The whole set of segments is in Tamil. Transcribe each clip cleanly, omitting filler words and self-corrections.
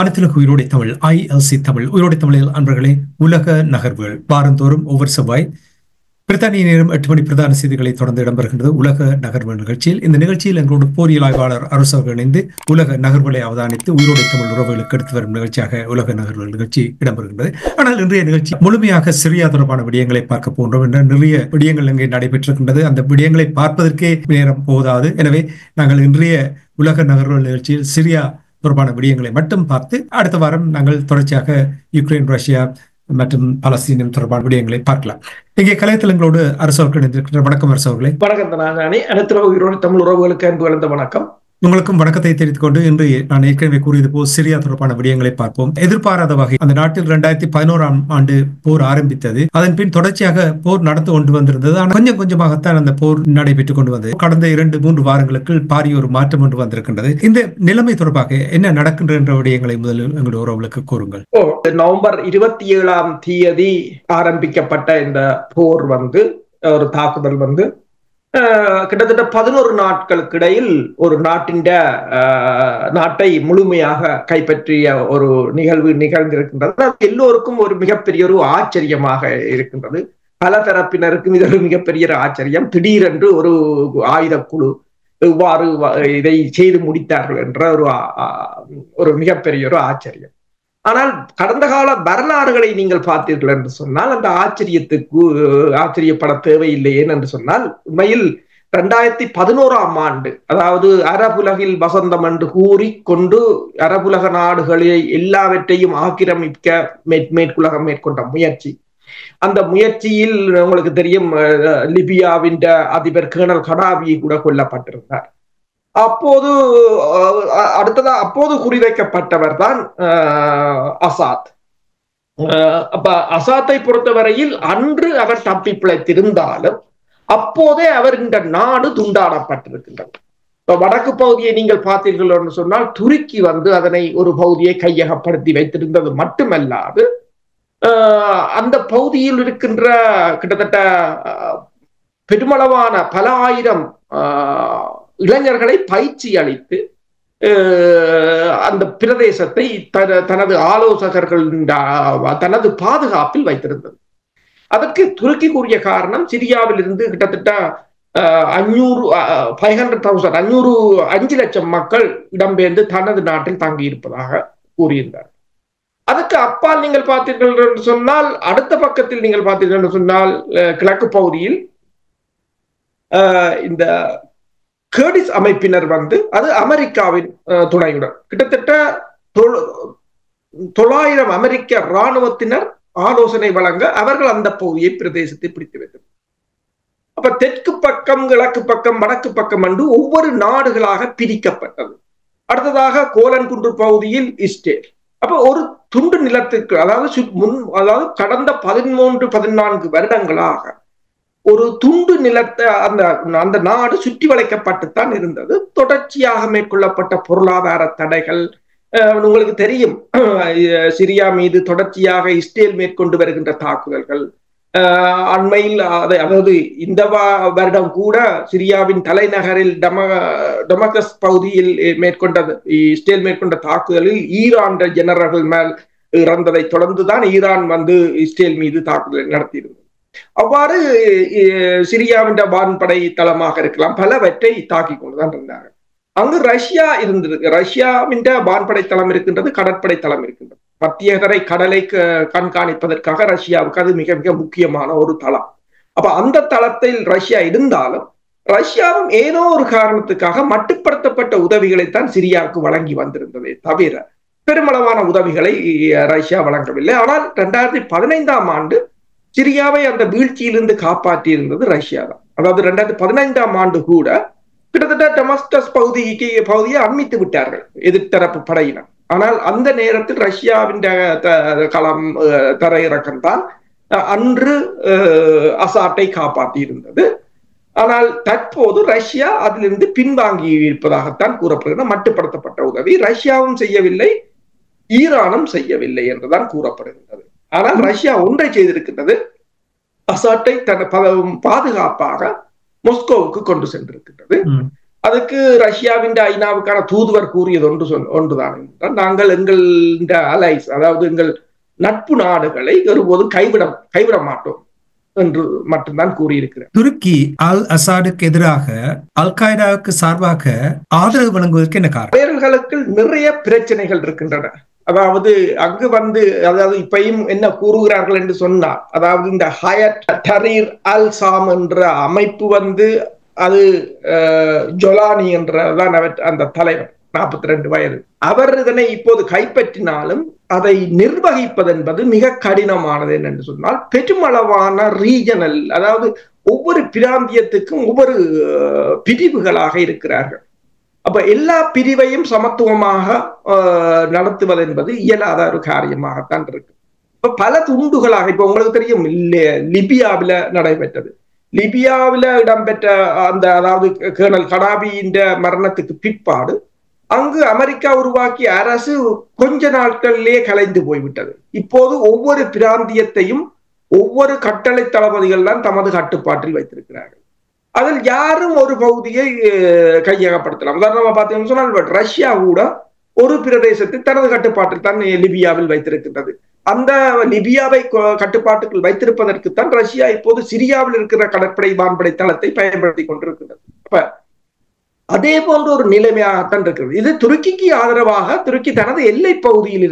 அனைத்துலக உயிரோடை தமிழ் ILC தமிழ் உயிரோடை தமிழில் அன்பர்களே, உலக நகர்வுகள் வாரந்தோறும் ஒவ்வொரு செவ்வாய் பிரித்தானிய நேரம் 8 மணி பிரதான செய்திகளை தொடர்ந்து இடம்பெறுகின்றது உலக நகர்வு நிகழ்ச்சியில். இந்த நிகழ்ச்சியில் எங்களோடு போரியல் ஆய்வாளர் அரசர்கள் இணைந்து உலக நகர்வுகளை அவதானித்து உயிரோடை தமிழ் உறவுகளுக்கு எடுத்து வரும் நிகழ்ச்சியாக உலக நகர்வுகள் நிகழ்ச்சி இடம்பெறுகின்றது. ஆனால் இன்றைய நிகழ்ச்சி முழுமையாக சிரியா தொடர்பான விடயங்களை பார்க்க போன்றோம் என்ற நிறைய விடயங்கள் இங்கே நடைபெற்றிருக்கின்றது. அந்த விடயங்களை பார்ப்பதற்கே நேரம் போதாது. எனவே நாங்கள் இன்றைய உலக நகர்வுகள் நிகழ்ச்சியில் சிரியா தொடர்பான விடயங்களை மட்டும் பார்த்து அடுத்த வாரம் நாங்கள் தொடர்ச்சியாக யுக்ரைன், ரஷ்யா மற்றும் பலஸ்தீனம் தொடர்பான விடயங்களை பார்க்கலாம். இங்கே கலைத்தளங்களோடு அரசவர்கள் இணைந்திருக்கின்ற வணக்கம் அரசவர்களே. வணக்கம். அனைத்து உயிரோடு தமிழ் உறவுகளுக்கு அன்பு கலந்த வணக்கம். உங்களுக்கும் வணக்கத்தை தெரிவித்துக் கொண்டு இன்று நான் ஏற்கனவே கூறியது போல் சிரியா தொடர்பான விடயங்களை பார்ப்போம். எதிர்பாராத வகை அந்த நாட்டில் 2011ஆம் ஆண்டு போர் ஆரம்பித்தது. அதன் பின் தொடர்ச்சியாக போர் நடந்து கொண்டு வந்திருந்தது. ஆனால் கொஞ்சம் கொஞ்சமாகத்தான் அந்த போர் நடைபெற்றுக் கொண்டு வந்தது. கடந்த 2-3 வாரங்களுக்கு பாரிய ஒரு மாற்றம் ஒன்று வந்திருக்கின்றது. இந்த நிலைமை தொடர்பாக என்ன நடக்கின்ற விடயங்களை முதலில் எங்களுடைய உறவுகளுக்கு கூறுங்கள். நவம்பர் 27ஆம் தேதி ஆரம்பிக்கப்பட்ட இந்த போர் ஒரு தாக்குதல் கிட்டத்தட்ட 11 நாட்களுக்கு இடையில் ஒரு நாட்டை முழுமையாக கைப்பற்றிய ஒரு நிகழ்வு நிகழ்ந்திருக்கின்றது. எல்லோருக்கும் ஒரு மிகப்பெரிய ஒரு ஆச்சரியமாக இருக்கின்றது. பல தரப்பினருக்கும் இது ஒரு மிகப்பெரிய ஆச்சரியம். திடீரென்று ஒரு ஆயுத குழு இவ்வாறு இதை செய்து முடித்தார்கள் என்ற ஒரு மிகப்பெரிய ஒரு ஆச்சரியம். ஆனால் கடந்த கால வரலாறுகளை நீங்கள் பார்த்தீர்கள் என்று சொன்னால் அந்த ஆச்சரியப்பட தேவையில்லையே என்று சொன்னால், உண்மையில் 2011ஆம் ஆண்டு, அதாவது அரபுலகில் வசந்தம் என்று கூறிக்கொண்டு அரபுலக நாடுகளை எல்லாவற்றையும் ஆக்கிரமிக்க மேற்குலகம் மேற்கொண்ட முயற்சி, அந்த முயற்சியில் உங்களுக்கு தெரியும் லிபியாவின் அதிபர் கேர்னல் கடாபி கூட கொல்லப்பட்டிருந்தார். அப்போது குறிவைக்கப்பட்டவர் தான் அசாத். அப்ப அசாத்தை பொறுத்தவரையில் அன்று அவர் தப்பி பிழைத்திருந்தாலும் அப்போதே அவர் இந்த நாடு துண்டாடப்பட்டிருக்கின்றது. வடக்கு பகுதியை நீங்கள் பார்த்தீர்கள் என்று சொன்னால் துருக்கி அதனை ஒரு பகுதியை கையகப்படுத்தி வைத்திருந்தது மட்டுமல்லாது அந்த பகுதியில் இருக்கின்ற கிட்டத்தட்ட பெருமளவான பல ஆயிரம் இளைஞர்களை பயிற்சி அளித்து அந்த பிரதேசத்தை தனது ஆலோசகர்கள் தனது பாதுகாப்பில் வைத்திருந்தது. அதற்கு துருக்கி கூறிய காரணம், சிரியாவில் இருந்து கிட்டத்தட்ட 5 லட்சம் மக்கள் இடம்பெயர்ந்து தனது நாட்டில் தங்கியிருப்பதாக கூறியிருந்தார். அதுக்கு அப்பால் நீங்கள் பார்த்தீர்கள் என்று சொன்னால், அடுத்த பக்கத்தில் நீங்கள் பார்த்தீர்கள் என்று சொன்னால் கிழக்கு பகுதியில் இந்த கர்டிஸ் அமைப்பினர் அது அமெரிக்காவின் துணையுடன் கிட்டத்தட்ட 900 அமெரிக்க இராணுவத்தினர் ஆலோசனை வழங்க அவர்கள் அந்த பகுதியை பிரதேசத்தை பிடித்து வைத்தனர். அப்ப தெற்கு பக்கம், கிழக்கு பக்கம், வடக்கு பக்கம் என்று ஒவ்வொரு நாடுகளாக பிரிக்கப்பட்டது. அடுத்ததாக கோலன் குன்று பகுதியில் இஸ்ரேல். அப்ப ஒரு துண்டு நிலத்துக்கு, அதாவது கடந்த 13-14 வருடங்களாக ஒரு துண்டு நிலத்தை அந்த நாடு சுற்றி வளைக்கப்பட்டுத்தான் இருந்தது. தொடர்ச்சியாக மேற்கொள்ளப்பட்ட பொருளாதார தடைகள் உங்களுக்கு தெரியும். சிரியா மீது தொடர்ச்சியாக இஸ்ரேல் மேற்கொண்டு வருகின்ற தாக்குதல்கள், அண்மையில் அதாவது இந்த வருடம் கூட சிரியாவின் தலைநகரில் டமஸ்கஸ் பகுதியில் இஸ்ரேல் மேற்கொண்ட தாக்குதலில் ஈரான் ஜெனரல்கள் மேல் இறந்ததை தொடர்ந்துதான் ஈரான் இஸ்ரேல் மீது தாக்குதல் நடத்தியிருந்தது. அவ்வாறு சிரியாவின் வான்படை தளமாக இருக்கலாம், பலவற்றை தாக்கி கொண்டுதான் இருந்தாங்க. அங்கு ரஷ்யா இருந்தது. ரஷ்யாவின் வான்படை தளம் இருக்கின்றது, கடற்படை தளம் இருக்கின்றது. மத்திய தரை கடலை கண்காணிப்பதற்காக ரஷ்யாவுக்கு அது மிக மிக முக்கியமான ஒரு தளம். அப்ப அந்த தளத்தில் ரஷ்யா இருந்தாலும் ரஷ்யாவும் ஏதோ ஒரு காரணத்துக்காக மட்டுப்படுத்தப்பட்ட உதவிகளைத்தான் சிரியாவுக்கு வழங்கி வந்திருந்ததே தவிர பெருமளவான உதவிகளை ரஷ்யா வழங்கவில்லை. ஆனால் 2015ஆம் ஆண்டு சிரியாவை அந்த வீழ்ச்சியிலிருந்து காப்பாற்றி இருந்தது ரஷ்யா தான். அதாவது 2015ஆம் ஆண்டு கூட கிட்டத்தட்ட டமஸ்கஸ் பகுதியை அண்மித்து விட்டார்கள் எதிர்த்தரப்பு படையினர். ஆனால் அந்த நேரத்தில் ரஷ்யாவின் களம் தரையிறக்கம் தான் அன்று அசாட்டை காப்பாற்றி இருந்தது. ஆனால் தற்போது ரஷ்யா அதிலிருந்து பின்வாங்கி இருப்பதாகத்தான் கூறப்படுகிறது. மட்டுப்படுத்தப்பட்ட உதவி ரஷ்யாவும் செய்யவில்லை, ஈரானும் செய்யவில்லை என்றுதான் கூறப்படுகின்றது. ஆனால் ரஷ்யா ஒன்றை செய்திருக்கின்றது, அசாட்டை தன் பாதுகாப்பாக மாஸ்கோவுக்கு கொண்டு சென்றிருக்கின்றது. அதுக்கு ரஷ்யாவின் ஐநாவுக்கான தூதுவர் கூறியது ஒன்றுதான் என்றால், நாங்கள் எங்கள் அலைஸ், அதாவது எங்கள் நட்பு நாடுகளை ஒருபோதும் கைவிட மாட்டோம் என்று மட்டும்தான் கூறியிருக்கிறார். துருக்கி அல் அசாடுக்கு எதிராக அல் qaedaவுக்கு சார்பாக ஆதரவு வழங்குவதற்கு என்ன காரணம்? அவர்களுக்கு நிறைய பிரச்சனைகள் இருக்கின்றன. அதாவது அங்கு அதாவது இப்பயும் என்ன கூறுகிறார்கள் என்று சொன்னார், அதாவது இந்த ஹயட் தரீர் அல் சாம் என்ற அமைப்பு அது ஜொலானி என்றதான் அந்த தலைவர், 42 வயது. அவர் இதனை இப்போது கைப்பற்றினாலும் அதை நிர்வகிப்பது என்பது மிக கடினமானது. என்று சொன்னால் பெருமளவான ரீஜனல், அதாவது ஒவ்வொரு பிராந்தியத்துக்கும் ஒவ்வொரு பிரிவுகளாக இருக்கிறார்கள். அப்ப எல்லா பிரிவையும் சமத்துவமாக நடத்துவது என்பது இயலாத ஒரு காரியமாகத்தான் இருக்கு. இப்ப பல துண்டுகளாக, இப்ப உங்களுக்கு தெரியும் லிபியாவில நடைபெற்றது. லிபியாவில இடம்பெற்ற அதாவது கேர்னல் கடாபியின் மரணத்துக்கு பிற்பாடு அங்கு அமெரிக்கா உருவாக்கிய அரசு கொஞ்ச நாட்களிலே கலைந்து போய்விட்டது. இப்போது ஒவ்வொரு பிராந்தியத்தையும் ஒவ்வொரு கட்டளை தளபதிகள் தான் தமது கட்டுப்பாட்டில் வைத்திருக்கிறார்கள். அதில் யாரும் ஒரு பகுதியை கையகப்படுத்தலாம். உதாரணமா பார்த்தீங்கன்னு சொன்னால் ரஷ்யா கூட ஒரு பிரதேசத்தை தனது கட்டுப்பாட்டில் தான் லிபியாவில் வைத்திருக்கின்றது. அந்த லிபியாவை கட்டுப்பாட்டுக்குள் வைத்திருப்பதற்குத்தான் ரஷ்யா இப்போது சிரியாவில் இருக்கிற கடற்படை வான்படை தளத்தை பயன்படுத்தி கொண்டிருக்கின்றது. அப்ப அதே போன்ற ஒரு நிலைமையாகத்தான் இருக்கிறது. இது துருக்கிக்கு ஆதரவாக துருக்கி தனது எல்லை பகுதியில்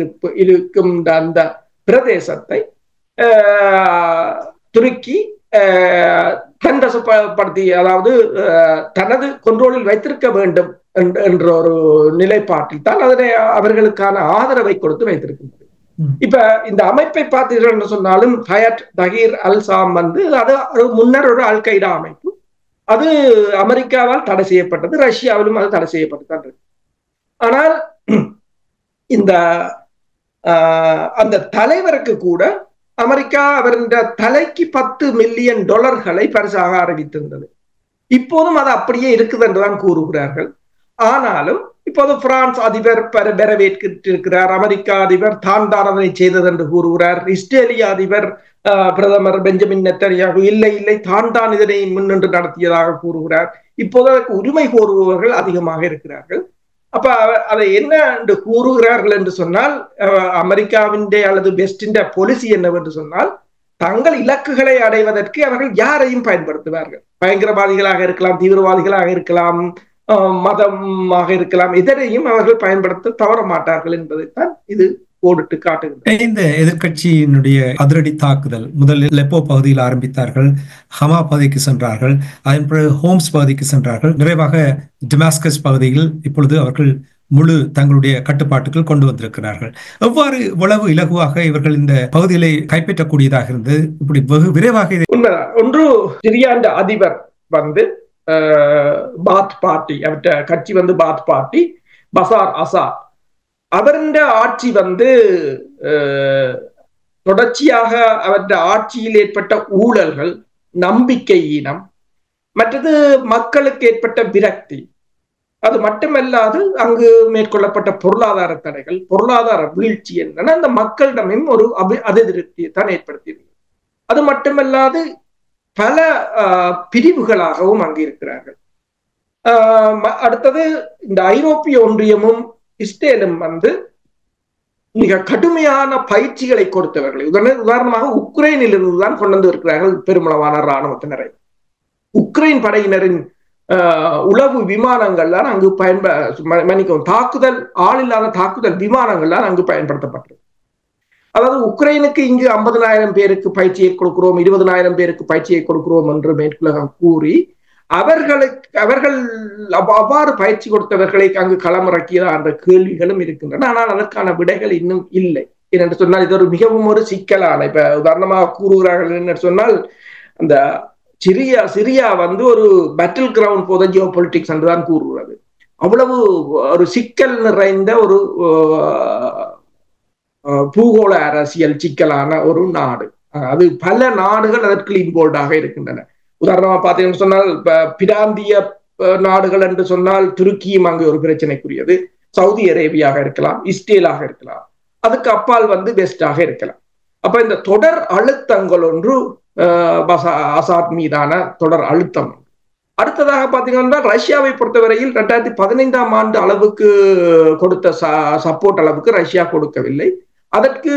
இருக்கும் அந்த பிரதேசத்தை துருக்கி தன்வசப்படுத்தி, அதாவது தனது கொண்ட்ரோலில் வைத்திருக்க வேண்டும் என்ற ஒரு நிலைப்பாட்டில் தான் அதனை அவர்களுக்கான ஆதரவை கொடுத்து வைத்திருக்கின்றது. இப்ப இந்த அமைப்பை பார்த்தீர்கள் என்று சொன்னாலும் ஹயட் தஹீர் அல் சாம் அது முன்னர் ஒரு அல் qaeda அமைப்பு. அது அமெரிக்காவால் தடை செய்யப்பட்டது, ரஷ்யாவிலும் அது தடை செய்யப்பட்டுதான் இருக்கு. ஆனால் இந்த அந்த தலைவருக்கு கூட அமெரிக்கா அவரின் தலைக்கு $10 மில்லியன் பரிசாக அறிவித்திருந்தது. இப்போதும் அது அப்படியே இருக்குது என்றுதான் கூறுகிறார்கள். ஆனாலும் இப்போது பிரான்ஸ் அதிபர் வரவேற்றிருக்கிறார், அமெரிக்கா அதிபர் தான் அதனை செய்தது என்று கூறுகிறார், இஸ்ரேலிய அதிபர் பிரதமர் பெஞ்சமின் நெத்தன்யாகு இல்லை தான் இதனை முன்னின்று நடத்தியதாக கூறுகிறார். இப்போது அதற்கு உரிமை கோருபவர்கள் அதிகமாக இருக்கிறார்கள். அப்ப அதை என்ன என்று கூறுகிறார்கள் என்று சொன்னால், அமெரிக்காவின் அல்லது வெஸ்டின் பாலிசி என்னவென்று சொன்னால், தங்கள் இலக்குகளை அடைவதற்கு அவர்கள் யாரையும் பயன்படுத்துவார்கள். பயங்கரவாதிகளாக இருக்கலாம், தீவிரவாதிகளாக இருக்கலாம், மதமாக இருக்கலாம், எதனையும் அவர்கள் பயன்படுத்த தவற மாட்டார்கள் என்பதைத்தான் இது கோடிட்டு காட்டுகிறது. இந்த எதிர்கட்சியினுடைய அதிரடி தாக்குதல் முதலில் லெப்போ பகுதியில் ஆரம்பித்தார்கள், ஹமா பகுதிக்கு சென்றார்கள், அதன் பிறகு ஹோம்ஸ் பகுதிக்கு சென்றார்கள், நிறைவாக டெமாஸ்கஸ் பகுதியில் இப்பொழுது அவர்கள் முழு தங்களுடைய கட்டுப்பாட்டுக்குள் கொண்டு வந்திருக்கிறார்கள். எவ்வாறு இவ்வளவு இலகுவாக இவர்கள் இந்த பகுதிகளை கைப்பற்றக்கூடியதாக இருந்து இப்படி வெகு விரைவாக? உண்மைதான். ஒன்று, சிரியாண்ட அதிபர் பாத் பார்ட்டி, அவற்ற கட்சி பாத் பார்ட்டி, பசார் அசாத், அவருடைய ஆட்சி தொடர்ச்சியாக அவருடைய ஆட்சியில் ஏற்பட்ட ஊழல்கள், நம்பிக்கை ஈனம், மற்றது மக்களுக்கு ஏற்பட்ட விரக்தி, அது மட்டுமல்லாது அங்கு மேற்கொள்ளப்பட்ட பொருளாதார தடைகள், பொருளாதார வீழ்ச்சி என்னன்னா அந்த மக்களிடமும் ஒரு அதிருப்தியை தான் ஏற்படுத்தியிருந்தது. அது மட்டுமல்லாது பல பிரிவுகளாகவும் அங்கு இருக்கிறார்கள். அடுத்தது இந்த ஐரோப்பிய ஒன்றியமும் இஸ்ரேலும் மிக கடுமையான பயிற்சிகளை கொடுத்தவர்களை, உதாரணமாக உக்ரைனில் இருந்துதான் கொண்டு வந்து இருக்கிறார்கள் பெருமளவான இராணுவத்தினரை. உக்ரைன் படையினரின் உளவு விமானங்கள் தான் அங்கு தாக்குதல், ஆளில்லாத தாக்குதல் விமானங்கள் தான் அங்கு பயன்படுத்தப்பட்டது. அதாவது உக்ரைனுக்கு இங்கு 50,000 பேருக்கு பயிற்சியை கொடுக்கிறோம், 20,000 பேருக்கு பயிற்சியை கொடுக்கிறோம் என்று மேற்குலகம் கூறி அவர்கள் அவ்வாறு பயிற்சி கொடுத்தவர்களை அங்கு களமிறக்கியதா என்ற கேள்விகளும் இருக்கின்றன. ஆனால் அதற்கான விடைகள் இன்னும் இல்லை. என்று சொன்னால் இது ஒரு மிகவும் ஒரு சிக்கலான, இப்ப உதாரணமாக கூறுகிறார்கள் என்று சொன்னால், அந்த சிரியா ஒரு battle ground for the Jio politics என்றுதான் கூறுகிறது. அவ்வளவு ஒரு சிக்கல் நிறைந்த ஒரு பூகோள அரசியல் சிக்கலான ஒரு நாடு. அது பல நாடுகள் அதற்கு இன்வால்வ்டாக இருக்கின்றன. உதாரணமா பார்த்தீங்கன்னு சொன்னால் பிராந்திய நாடுகள் என்று சொன்னால் துருக்கியும் அங்கு ஒரு பிரச்சனைக்குரியது. சவுதி அரேபியாக இருக்கலாம், இஸ்ரேலாக இருக்கலாம், அதுக்கு அப்பால் வெஸ்டாக இருக்கலாம். அப்ப இந்த தொடர் அழுத்தங்கள் ஒன்று அசாத் மீதான தொடர் அழுத்தம். அடுத்ததாக பார்த்தீங்கன்னா ரஷ்யாவை பொறுத்தவரையில் 2015ஆம் ஆண்டு அளவுக்கு கொடுத்த சப்போர்ட் அளவுக்கு ரஷ்யா கொடுக்கவில்லை. அதற்கு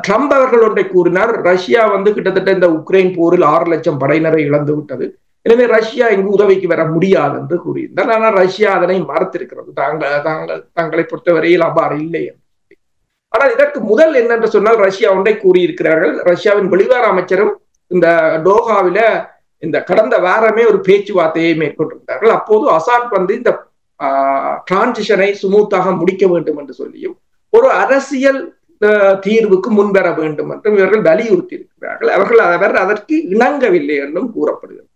ட்ரம்ப் அவர்கள் ஒன்றை கூறினார், ரஷ்யா கிட்டத்தட்ட இந்த உக்ரைன் போரில் 6 லட்சம் படையினரை இழந்து விட்டது, எனவே ரஷ்யா இங்கு உதவிக்கு வர முடியாது என்று கூறியிருந்தார். ஆனால் ரஷ்யா அதனை மறுத்திருக்கிறது, தங்களை பொறுத்தவரையில் அவ்வாறு இல்லை என்று. ஆனால் இதற்கு முதல் என்னென்று சொன்னால் ரஷ்யா ஒன்றை கூறியிருக்கிறார்கள். ரஷ்யாவின் வெளிவார அமைச்சரும் இந்த டோஹாவில இந்த கடந்த வாரமே ஒரு பேச்சுவார்த்தையை மேற்கொண்டிருந்தார்கள். அப்போது அசாத் இந்த டிரான்சிஷனை சுமூத்தாக முடிக்க வேண்டும் என்று சொல்லியும் ஒரு அரசியல் தீர்வுக்கு முன்வர வேண்டும் என்றும் இவர்கள் வலியுறுத்தி இருக்கிறார்கள். அவர் அதற்கு இணங்கவில்லை என்றும் கூறப்படுகிறது.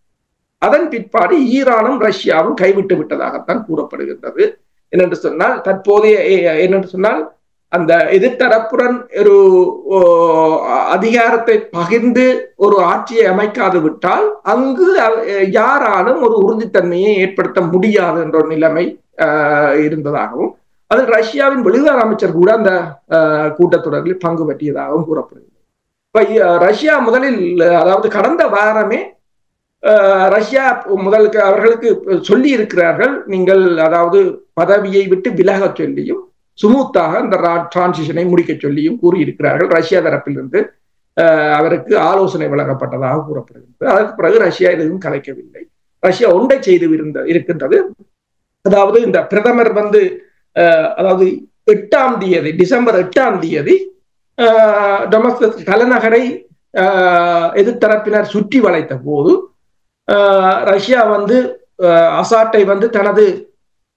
அதன் பிற்பாடு ஈரானும் ரஷ்யாவும் கைவிட்டு விட்டதாகத்தான் கூறப்படுகின்றது. என்னென்று சொன்னால் தற்போதைய என்னென்று சொன்னால் அந்த எதிர்த்தரப்புடன் ஒரு அதிகாரத்தை பகிர்ந்து ஒரு ஆட்சியை அமைக்காது விட்டால் அங்கு யாராலும் ஒரு உறுதித்தன்மையை ஏற்படுத்த முடியாது என்ற ஒரு நிலைமை இருந்ததாகவும், அதில் ரஷ்யாவின் வெளிவார அமைச்சர் கூட அந்த கூட்டத்தொடரில் பங்கு பற்றியதாகவும் கூறப்படுகிறது. இப்ப ரஷ்யா முதலில், அதாவது கடந்த வாரமே ரஷ்யா முதலுக்கு அவர்களுக்கு சொல்லி இருக்கிறார்கள், நீங்கள் அதாவது பதவியை விட்டு விலக சொல்லியும் சுமூத்தாக இந்த டிரான்சிஷனை முடிக்க சொல்லியும் கூறியிருக்கிறார்கள். ரஷ்யா தரப்பிலிருந்து அவருக்கு ஆலோசனை வழங்கப்பட்டதாக கூறப்படுகிறது. அதற்கு பிறகு ரஷ்யா எதுவும் கலைக்கவில்லை. ரஷ்யா ஒன்றை செய்து இருக்கின்றது, அதாவது இந்த பிரதமர் அதாவது 8ஆம் தேதி டிசம்பர் 8ஆம் தேதி டொமஸ்கஸ் தலைநகரை எதிர்த்தரப்பினர் சுற்றி வளைத்த போது ரஷ்யா அசாட்டை தனது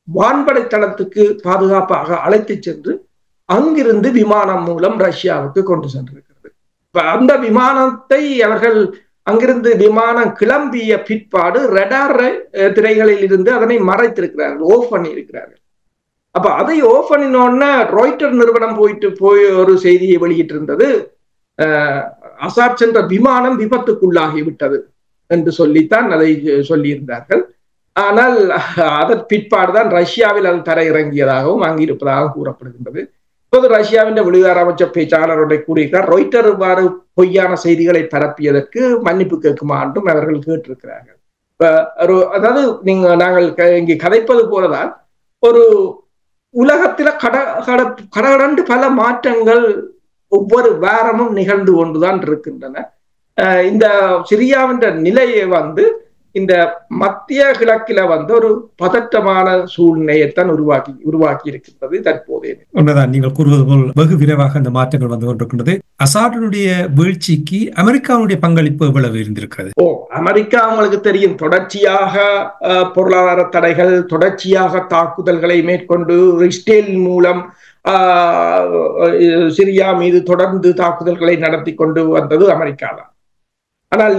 வான்படை தளத்துக்கு பாதுகாப்பாக அழைத்து சென்று அங்கிருந்து விமானம் மூலம் ரஷ்யாவுக்கு கொண்டு சென்றிருக்கிறது. அந்த விமானத்தை அவர்கள் அங்கிருந்து விமானம் கிளம்பிய பிற்பாடு ரடார் திரைகளில் இருந்து அதனை மறைத்திருக்கிறார்கள், ஆஃப் பண்ணி இருக்கிறார்கள். அப்ப அதை ஆஃப் பண்ணினோன்னா ராய்ட்டர் நிறுவனம் போய் ஒரு செய்தியை வெளியிட்டிருந்தது, அசாட் சென்ற விமானம் விபத்துக்குள்ளாகிவிட்டது என்று சொல்லித்தான் அதை சொல்லியிருந்தார்கள். ஆனால் அதன் பிற்பாடுதான் ரஷ்யாவில் அது தரையிறங்கியதாகவும் அங்கிருப்பதாகவும் கூறப்படுகின்றது. இப்போது ரஷ்யாவின் வெளிவார அமைச்சர் பேச்சாளர் ஒன்றை கூறியிருக்கிறார், ராய்ட்டர் இவ்வாறு பொய்யான செய்திகளை பரப்பியதற்கு மன்னிப்பு கேட்குமாண்டும் அவர்கள் கேட்டிருக்கிறார்கள். அதாவது நாங்கள் இங்கே கதைப்பது போலதான் ஒரு உலகத்தில கடகடண்டு பல மாற்றங்கள் ஒவ்வொரு வாரமும் நிகழ்ந்து கொண்டுதான் இருக்கின்றன. இந்த சிரியாவின் நிலையை இந்த மத்திய கிழக்கில ஒரு பதட்டமான சூழ்நிலையைத்தான் உருவாக்கி இருக்கின்றது தற்போதைய. உண்மைதான், நீங்கள் கூறுவது போல் வெகு விரைவாக அந்த மாற்றங்கள் வந்து கொண்டிருக்கின்றது. அசாடினுடைய வீழ்ச்சிக்கு அமெரிக்காவுடைய பங்களிப்பு எவ்வளவு இருந்திருக்கிறது? அமெரிக்கா உங்களுக்கு தெரியும், தொடர்ச்சியாக பொருளாதார தடைகள், தொடர்ச்சியாக தாக்குதல்களை மேற்கொண்டு இஸ்ரேல் மூலம் சிரியா மீது தொடர்ந்து தாக்குதல்களை நடத்தி கொண்டு வந்தது அமெரிக்கா தான். ஆனால்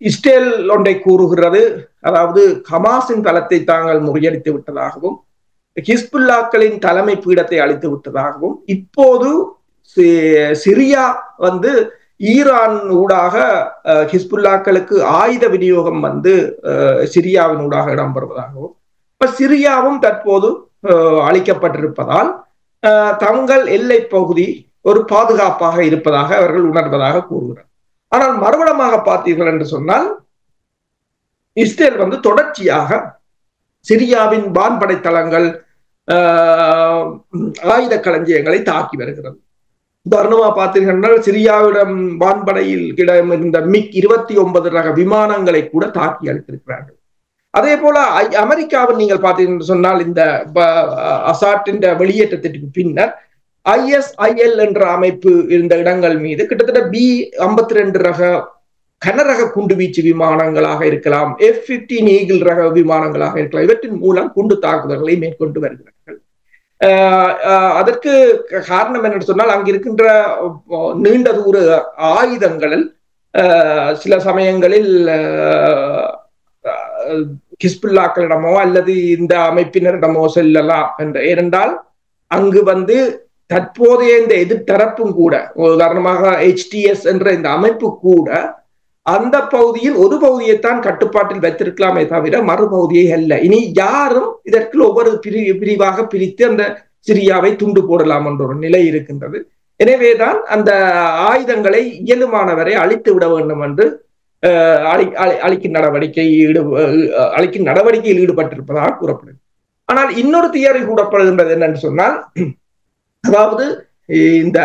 இஸ்ரேல் ஒன்றை கூறுகிறது, அதாவது ஹமாஸின் தளத்தை தாங்கள் முறியடித்து விட்டதாகவும் ஹிஸ்புல்லாக்களின் தலைமை பீடத்தை அழித்து விட்டதாகவும், இப்போது சிரியா ஈரான் ஊடாக ஹிஸ்புல்லாக்களுக்கு ஆயுத விநியோகம் சிரியாவின் ஊடாக இடம்பெறுவதாகவும், இப்ப சிரியாவும் தற்போது அழிக்கப்பட்டிருப்பதால் தங்கள் எல்லை பகுதி ஒரு பாதுகாப்பாக இருப்பதாக அவர்கள் உணர்வதாக கூறுகிறார். ஆனால் மறுபடமாக பார்த்தீர்கள் என்று சொன்னால் இஸ்ரேல் தொடர்ச்சியாக சிரியாவின் வான்படை தளங்கள், ஆயுத களஞ்சியங்களை தாக்கி வருகிறது. உதாரணமா பார்த்தீர்கள், சிரியாவிடம் வான்படையில் இருந்த மிக் 29 ரக விமானங்களை கூட தாக்கி அளித்திருக்கிறார்கள். அதே போல அமெரிக்காவில் நீங்கள் பார்த்தீங்கன்னு சொன்னால் இந்த அசாட்டின் வெளியேற்றத்திற்கு பின்னர் ISIL என்ற அமைப்பு இருந்த இடங்கள் மீது கிட்டத்தட்ட B-52 ரக கனரக குண்டுவீச்சு விமானங்களாக இருக்கலாம், F-15 ஈகிள் ரக விமானங்களாக இருக்கலாம், இவற்றின் மூலம் குண்டு தாக்குதல்களை மேற்கொண்டு வருகிறார்கள். அதற்கு காரணம் என்னன்னு சொன்னால் அங்கிருக்கின்ற நீண்ட தூர ஆயுதங்களில் சில சமயங்களில் ஹிஸ்புல்லாக்களிடமோ அல்லது இந்த அமைப்பினரிடமோ செல்லலாம் ஏனென்றால் அங்கு தற்போதைய இந்த எதிர்த்தரப்பும் கூட, உதாரணமாக HTS என்ற இந்த அமைப்பு கூட அந்த பகுதியில் ஒரு பகுதியைத்தான் கட்டுப்பாட்டில் வைத்திருக்கலாமே தவிர மறுபகுதியை அல்ல. இனி யாரும் இதற்கு ஒவ்வொரு பிரிவாக பிரித்து அந்த சிரியாவை துண்டு போடலாம் என்ற ஒரு நிலை இருக்கின்றது. எனவேதான் அந்த ஆயுதங்களை இயலுமானவரை அழித்து விட வேண்டும் என்று அழிக்கும் நடவடிக்கையில் ஈடுபட்டிருப்பதாக கூறப்படுது. ஆனால் இன்னொரு தியரி கூறப்படுகின்றது என்னன்னு சொன்னால், அதாவது இந்த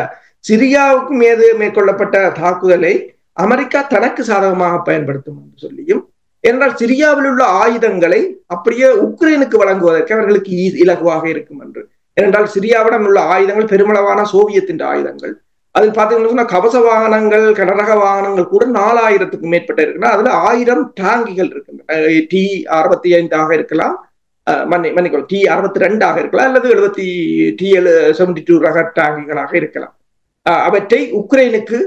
சிரியாவுக்கு மீது மேற்கொள்ளப்பட்ட தாக்குதலை அமெரிக்கா தனக்கு சாதகமாக பயன்படுத்தும் என்று சொல்லியும், என்றால் சிரியாவில் உள்ள ஆயுதங்களை அப்படியே உக்ரைனுக்கு வழங்குவதற்கு அவர்களுக்கு இலகுவாக இருக்கும் என்று. ஏனென்றால் சிரியாவிடம் உள்ள ஆயுதங்கள் பெருமளவான சோவியத்தின் ஆயுதங்கள். அதில் பார்த்தீங்கன்னா கவச வாகனங்கள், கனரக வாகனங்கள் கூட 4000க்கும் மேற்பட்ட இருக்குன்னா அதுல 1000 டாங்கிகள் இருக்கின்றன. T-65 இருக்கலாம், மன்னிக்கணும் T-62 இருக்கலாம், அல்லது T-72 ரக டாங்கிகளாக இருக்கலாம். அவற்றை உக்ரைனுக்கு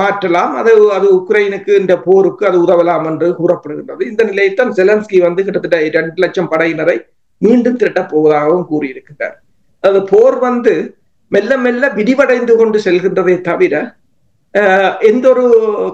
மாற்றலாம். அது உக்ரைனுக்கு இந்த போருக்கு அது உதவலாம் என்று கூறப்படுகின்றது. இந்த நிலையத்தான் செலன்ஸ்கி கிட்டத்தட்ட 2 லட்சம் படையினரை மீண்டும் திரட்டப் போவதாகவும் கூறியிருக்கிறார். அது போர் மெல்ல மெல்ல விரிவடைந்து கொண்டு செல்கின்றதை தவிர எந்த ஒரு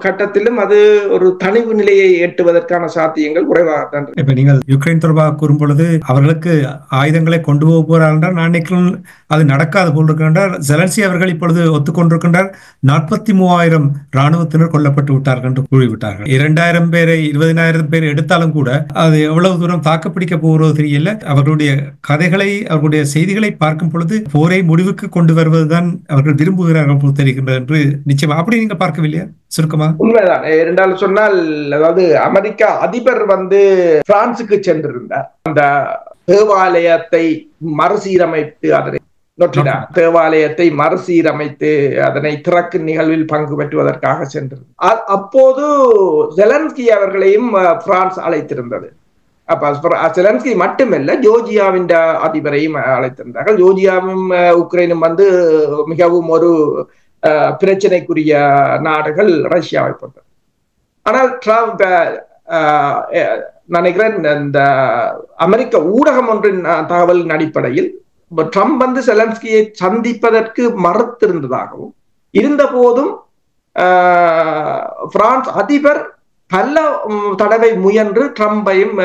கட்டத்திலும் அது ஒரு தனிவு நிலையை எட்டுவதற்கான சாத்தியங்கள் குறைவாகத்தான். இப்ப நீங்கள் யுக்ரைன் தொடர்பாக கூறும் பொழுது அவர்களுக்கு ஆயுதங்களை கொண்டு போக போறார் என்றால் நான் நினைக்கிறேன் அது நடக்காது போல் இருக்கின்றார். ஜெலன்ஸ்கி அவர்கள் இப்பொழுது ஒத்துக்கொண்டிருக்கின்றார். 43,000 இராணுவத்தினர் கொல்லப்பட்டு விட்டார்கள் என்று கூறிவிட்டார்கள். 2,000 பேரை 20,000 பேர் எடுத்தாலும் கூட அது எவ்வளவு தூரம் தாக்குப்பிடிக்க போகிறது தெரியல. அவர்களுடைய கதைகளை, அவர்களுடைய செய்திகளை பார்க்கும் பொழுது போரை முடிவுக்கு கொண்டு வருவதுதான் அவர்கள் விரும்புகிறார்கள் போல் தெரிகின்றது என்று நிச்சயமா. அப்படி நீங்க பார்க்கவில்லையா? சுருக்கமா உண்மைதான். இரண்டாலும் சொன்னால், அதாவது அமெரிக்கா அதிபர் பிரான்சுக்கு சென்றிருந்தார். அந்த தேவாலயத்தை மறுசீரமைத்து தேவாலயத்தை மறுசீரமைத்து அதனை திறக்கும் நிகழ்வில் பங்கு பெற்றுவதற்காக சென்றிருந்தார். அப்போது ஜெலன்ஸ்கி அவர்களையும் பிரான்ஸ் அழைத்திருந்தது. அப்ப செலன்ஸ்கி மட்டுமல்ல, ஜோர்ஜியாவின் அதிபரையும் அழைத்திருந்தார்கள். ஜோர்ஜியாவும் உக்ரைனும் மிகவும் ஒரு பிரச்சனைக்குரிய நாடுகள் ரஷ்யாவை பொறுத்தது. ஆனால் ட்ரம்ப் நினைக்கிறேன் இந்த அமெரிக்க ஊடகம் ஒன்றின் தகவலின் அடிப்படையில் ட்ரம்ப் செலன்ஸ்கியை சந்திப்பதற்கு மறுத்திருந்ததாகவும், இருந்த போதும் பிரான்ஸ் அதிபர் பல தடவை முயன்று ட்ரம்பையும்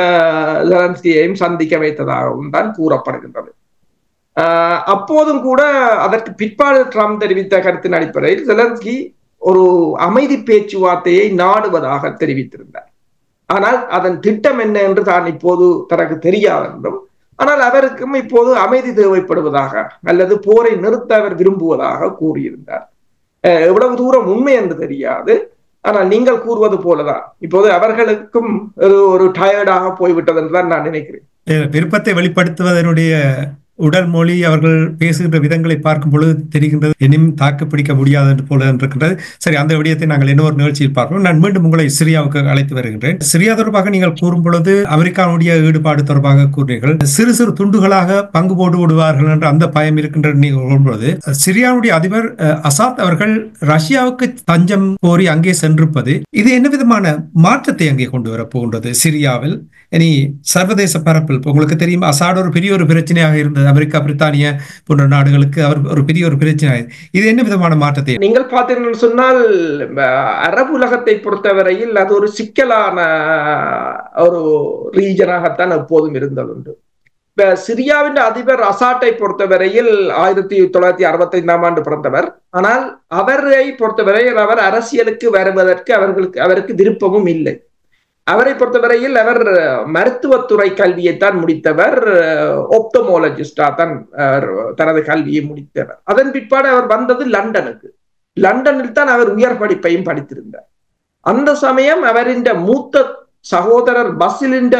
ஜெலன்ஸ்கியையும் சந்திக்க வைத்ததாகவும் தான் கூறப்படுகின்றது. அப்போதும் கூட அதற்கு பிற்பாடு ட்ரம்ப் தெரிவித்த கருத்தின் அடிப்படையில் ஜெலன்ஸ்கி ஒரு அமைதி பேச்சுவார்த்தையை நாடுவதாக தெரிவித்திருந்தார். ஆனால் அதன் திட்டம் என்ன என்று தான் இப்போது தனக்கு தெரியாது என்றும், ஆனால் அவருக்கும் இப்போது அமைதி தேவைப்படுவதாக அல்லது போரை நிறுத்த அவர் விரும்புவதாக கூறியிருந்தார். எவ்வளவு தூரம் உண்மை என்று தெரியாது. ஆனால் நீங்கள் கூறுவது போலதான் இப்போது அவர்களுக்கும் ஒரு டயர்டாக போய்விட்டது என்றுதான் நான் நினைக்கிறேன். விருப்பத்தை வெளிப்படுத்துவதனுடைய உடல் மொழி, அவர்கள் பேசுகின்ற விதங்களை பார்க்கும் பொழுது தெரிகின்றது இனியும் தாக்கு பிடிக்க முடியாது என்று போல இருக்கின்றது. சரி, அந்த விடயத்தை நாங்கள் இன்னொரு நிகழ்ச்சியில் பார்க்கிறோம். நான் மீண்டும் உங்களை சிரியாவுக்கு அழைத்து வருகின்றேன். சிரியா தொடர்பாக நீங்கள் கூறும் பொழுது அமெரிக்காவுடைய ஈடுபாடு தொடர்பாக கூறினீர்கள். சிறு சிறு துண்டுகளாக பங்கு போட்டு விடுவார்கள் என்ற அந்த பயம் இருக்கின்றது நீங்கள் கூறும்பொழுது, சிரியாவுடைய அதிபர் அசாத் அவர்கள் ரஷ்யாவுக்கு தஞ்சம் கோரி அங்கே சென்றிருப்பது இது என்ன விதமான மாற்றத்தை அங்கே கொண்டு வரப் போகின்றது சிரியாவில்? இனி சர்வதேச பரப்பில் உங்களுக்கு தெரியும், அசாட் ஒரு பெரிய ஒரு பிரச்சனையாக இருந்தது. அமெரிக்கா, பிரித்தானியா போன்ற நாடுகளுக்கு அவர் ஒரு பெரிய ஒரு பிரச்சனை. இது என்ன விதமான மாற்றத்தை நீங்கள் பார்த்தீர்கள் சொன்னால், அரபு உலகத்தை பொறுத்தவரையில் அது ஒரு சிக்கலான ஒரு ரீஜனாகத்தான் எப்போதும் இருந்ததுண்டு. இப்ப சிரியாவின் அதிபர் அசாட்டை பொறுத்தவரையில் 1965 ஆண்டு பிறந்தவர். ஆனால் அவரை பொறுத்தவரையில் அவர் அரசியலுக்கு வருவதற்கு அவருக்கு விருப்பமும் இல்லை. அவரை பொறுத்தவரையில் அவர் மருத்துவத்துறை கல்வியைத்தான் முடித்தவர். ஒப்டமோலஜிஸ்டா தான் தனது கல்வியை முடித்தவர். அதன் பிற்பாடு அவர் வந்தது லண்டனுக்கு. லண்டனில் தான் அவர் உயர் படிப்பையும் படித்திருந்தார். அந்த சமயம் அவரின் மூத்த சகோதரர் பசிலின்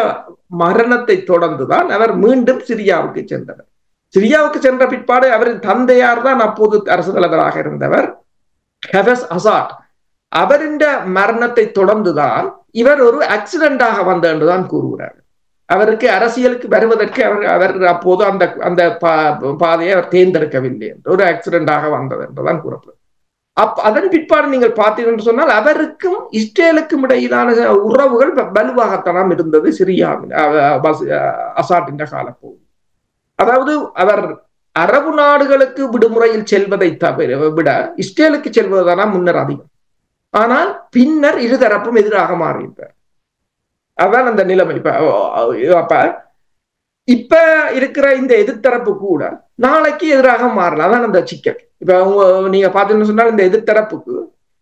மரணத்தை தொடர்ந்துதான் அவர் மீண்டும் சிரியாவுக்கு சென்றவர். சிரியாவுக்கு சென்ற பிற்பாடு அவரின் தந்தையார் தான் அப்போது அரசு தலைவராக இருந்தவர், ஹஃபஸ் அசாட். அவரின் மரணத்தை தொடர்ந்துதான் இவர் ஒரு ஆக்சிடென்டாக வந்த என்றுதான் கூறுகிறார். அவருக்கு அரசியலுக்கு வருவதற்கு அவர் அப்போது அந்த பாதையை அவர் தேர்ந்தெடுக்கவில்லை என்று, ஒரு ஆக்சிடென்டாக வந்தது என்றுதான் கூறப்படுது. அதன் பிற்பாடு நீங்கள் பார்த்தீர்கள் சொன்னால் அவருக்கும் இஸ்ரேலுக்கும் இடையிலான உறவுகள் வலுவாகத்தான் இருந்தது சிரியாவின் அசாட்டின் காலப்போது. அதாவது அவர் அரபு நாடுகளுக்கு விடுமுறையில் செல்வதை தவிர விட இஸ்ரேலுக்கு செல்வதுதான் முன்னர் அதிகம். ஆனால் பின்னர் இருதரப்பும் எதிராக மாறியிருப்பார். அதான் அந்த நிலைமை. அப்ப இப்ப இருக்கிற இந்த எதிர்த்தரப்பு கூட நாளைக்கு எதிராக மாறலாம். அதான் அந்த சிக்கல். இப்ப நீங்க பாத்தீங்கன்னு சொன்னால் இந்த எதிர்த்தரப்புக்கு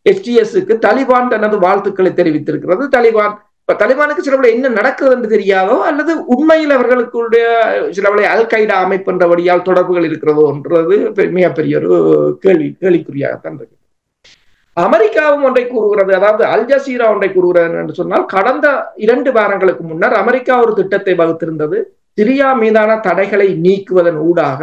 எஸ்டிஎஸ்க்கு தலிபான் தனது வாழ்த்துக்களை தெரிவித்திருக்கிறது. தலிபானுக்கு சிலவளை என்ன நடக்குது என்று தெரியாதோ அல்லது உண்மையில் அவர்களுடைய சிலவளை அல் கைடா அமைப்புன்றபடியால் தொடர்புகள் இருக்கிறதோ என்றது மிகப்பெரிய ஒரு கேள்விக்குறியாகத்தான் இருக்கு. அமெரிக்காவும் ஒன்றை கூறுகிறது. அதாவது அல் ஜசீரா ஒன்றை கூறுகிறது என்று சொன்னால் கடந்த 2 வாரங்களுக்கு முன்னர் அமெரிக்கா ஒரு திட்டத்தை வகுத்திருந்தது. சிரியா மீதான தடைகளை நீக்குவதன் ஊடாக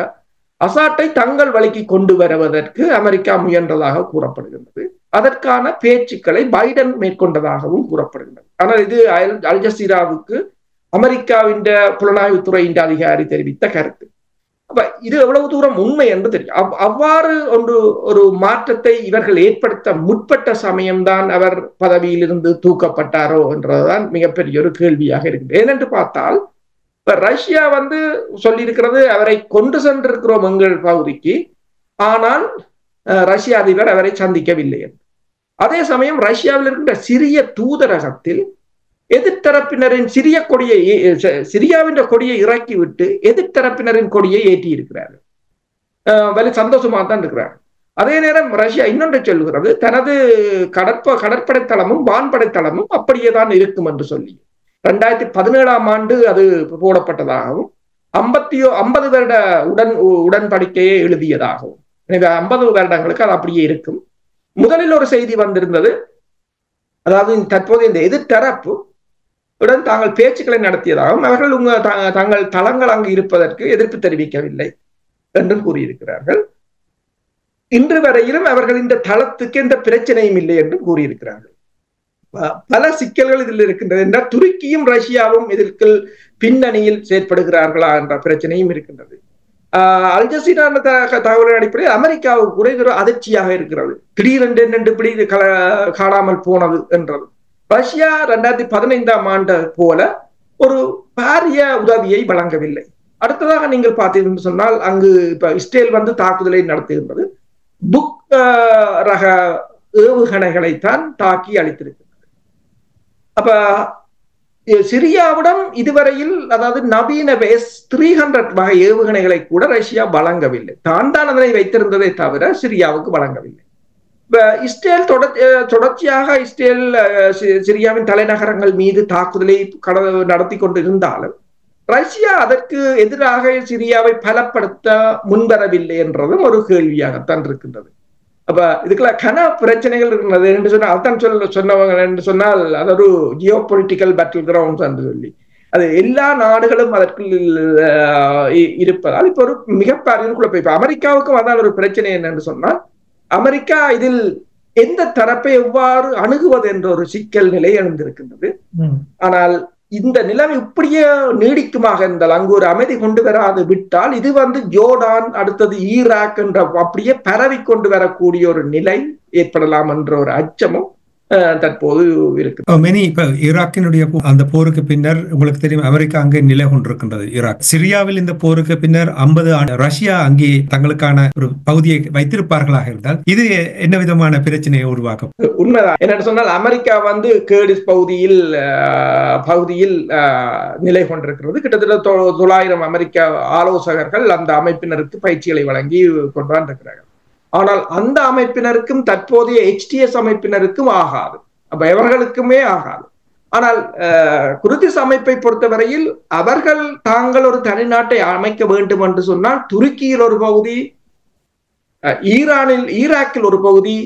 அசாட்டை தங்கள் வழிக்கு கொண்டு வருவதற்கு அமெரிக்கா முயன்றதாக கூறப்படுகின்றது. அதற்கான பேச்சுக்களை பைடன் மேற்கொண்டதாகவும் கூறப்படுகின்றது. ஆனால் இது அல் ஜசீராவுக்கு அமெரிக்காவின் புலனாய்வுத்துறையின் அதிகாரி தெரிவித்த கருத்து. அப்ப இது எவ்வளவு தூரம் உண்மை என்று தெரியும். அவ்வாறு ஒரு மாற்றத்தை இவர்கள் ஏற்படுத்த முற்பட்ட சமயம்தான் அவர் பதவியிலிருந்து தூக்கப்பட்டாரோ என்றதுதான் மிகப்பெரிய ஒரு கேள்வியாக இருக்குது. ஏனென்று பார்த்தால் ரஷ்யா சொல்லியிருக்கிறது அவரை கொண்டு சென்றிருக்கிறோம் எங்கள் பகுதிக்கு, ஆனால் ரஷ்ய அதிபர் அவரை சந்திக்கவில்லை என்று. அதே சமயம் ரஷ்யாவில் இருக்கின்ற சிறிய தூதரகத்தில் எதிர்த்தரப்பினரின் சிரியாவின் கொடியை இறக்கிவிட்டு எதிர்த்தரப்பினரின் கொடியை ஏற்றி இருக்கிறார்கள். வலி சந்தோஷமாக தான் இருக்கிறார். அதே நேரம் ரஷ்யா இன்னொன்றை சொல்லுகிறது, தனது கடற்படை தளமும் வான்படை தளமும் அப்படியே தான் இருக்கும் என்று சொல்லி 2017ஆம் ஆண்டு அது போடப்பட்டதாகவும் 50 வருட உடன்படிக்கையை எழுதியதாகவும், எனவே 50 வருடங்களுக்கு அது அப்படியே இருக்கும். முதலில் ஒரு செய்தி வந்திருந்தது, அதாவது தற்போது இந்த எதிர்த்தரப்பு உடன் தாங்கள் பேச்சுக்களை நடத்தியதாகவும் அவர்கள் தங்கள் தளங்கள் அங்கு இருப்பதற்கு எதிர்ப்பு தெரிவிக்கவில்லை என்றும் கூறியிருக்கிறார்கள். இன்று வரையிலும் அவர்கள் இந்த தளத்துக்கு எந்த பிரச்சனையும் இல்லை என்று கூறியிருக்கிறார்கள். பல சிக்கல்கள் இதில் இருக்கின்றது என்றால் துருக்கியும் ரஷ்யாவும் இதற்கு பின்னணியில் செயற்படுகிறார்களா என்ற பிரச்சனையும் இருக்கின்றது. அல் ஜசீரா தகவலின் அடிப்படையில் அமெரிக்காவுக்கு கூட இது அதிர்ச்சியாக இருக்கிறது. திடீரென்று இப்படி காணாமல் போனது என்றது. ரஷ்யா 2015ஆம் ஆண்டு போல ஒரு பாரிய உதவியை வழங்கவில்லை. அடுத்ததாக நீங்கள் பார்த்தீங்கன்னு சொன்னால் அங்கு இப்ப இஸ்ரேல் தாக்குதலை நடத்துகின்றது. புக் ரக ஏவுகணைகளைத்தான் தாக்கி அளித்திருக்கிறது. அப்ப சிரியாவிடம் இதுவரையில் அதாவது நவீன S-300 வகை ஏவுகணைகளை கூட ரஷ்யா வழங்கவில்லை. தான் அதனை வைத்திருந்ததை தவிர சிரியாவுக்கு வழங்கவில்லை. இஸ்ரேல் தொடர்ச்சியாக சிரியாவின் தலைநகரங்கள் மீது தாக்குதலை நடத்தி கொண்டிருந்தாலும் ரஷ்யா அதற்கு எதிராக சிரியாவை பலப்படுத்த முன்வரவில்லை என்றதும் ஒரு கேள்வியாகத்தான் இருக்கின்றது. அப்ப இதுக்குள்ள கன பிரச்சனைகள் இருக்கிறது என்று சொன்னால் அதான் சொன்னவங்க என்று சொன்னால் அது ஒரு ஜியோ பொலிட்டிக்கல் பேட்டில் கிரவுண்ட்ஸ் என்று சொல்லி அது எல்லா நாடுகளும் அதற்குள் இருப்பதால் இப்ப ஒரு மிகப்பெரிய இப்ப அமெரிக்காவுக்கும் அதான் ஒரு பிரச்சனை என்னன்னு சொன்னால் அமெரிக்கா இதில் எந்த தரப்பை எவ்வாறு அணுகுவது என்ற ஒரு சிக்கல் நிலை எழுந்திருக்கின்றது. ஆனால் இந்த நிலைமை இப்படியே நீடிக்குமாக இருந்தால் அங்கு ஒரு அமைதி கொண்டு வராது விட்டால் இது ஜோர்டான் அடுத்தது ஈராக் என்ற அப்படியே பரவி கொண்டு வரக்கூடிய ஒரு நிலை ஏற்படலாம் என்ற ஒரு அச்சமும் தற்போது இருக்கு. இப்ப ஈராக்கினுடைய அந்த போருக்கு பின்னர் உங்களுக்கு தெரியும் அமெரிக்கா அங்கே நிலை கொண்டிருக்கின்றது. ஈராக் சிரியாவில் இந்த போருக்கு பின்னர் 50 ரஷ்யா அங்கே தங்களுக்கான ஒரு பகுதியை வைத்திருப்பார்களாக இருந்தால் இது என்ன விதமான பிரச்சனையை உருவாக்கும்? உண்மைதான். என்ன சொன்னால் அமெரிக்கா கேர்டிஸ் பகுதியில் நிலை கொண்டிருக்கிறது. கிட்டத்தட்ட 900 அமெரிக்க ஆலோசகர்கள் அந்த அமைப்பினருக்கு பயிற்சிகளை வழங்கி கொண்டு இருக்கிறார்கள். ஆனால் அந்த அமைப்பினருக்கும் தற்போதைய HTS அமைப்பினருக்கும் ஆகாது. அப்ப எவர்களுக்குமே ஆகாது. ஆனால் குர்திஸ் அமைப்பை பொறுத்தவரையில் அவர்கள் தாங்கள் ஒரு தனிநாட்டை அமைக்க வேண்டும் என்று சொன்னால் துருக்கியில் ஒரு பகுதி, ஈராக்கில் ஒரு பகுதி,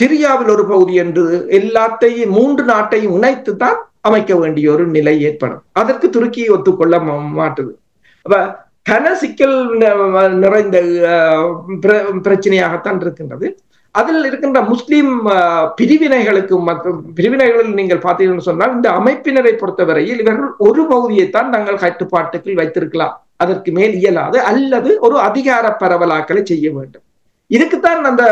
சிரியாவில் ஒரு பகுதி என்று எல்லாத்தையும் 3 நாட்டையும் இணைத்து தான் அமைக்க வேண்டிய ஒரு நிலை ஏற்படும். அதற்கு துருக்கியை ஒத்துக்கொள்ள மாட்டுது. அப்ப கன சிக்கல் நிறைந்த பிரச்சனையாகத்தான் இருக்கின்றது. அதில் இருக்கின்ற முஸ்லிம் பிரிவினைகளில் நீங்கள் பார்த்தீங்கன்னு சொன்னால் இந்த அமைப்பினரை பொறுத்தவரையில் இவர்கள் ஒரு பகுதியைத்தான் தங்கள் கட்டுப்பாட்டுக்குள் வைத்திருக்கலாம். அதற்கு மேல் இயலாது அல்லது ஒரு அதிகார பரவலாக்களை செய்ய வேண்டும். இதுக்குத்தான் அந்த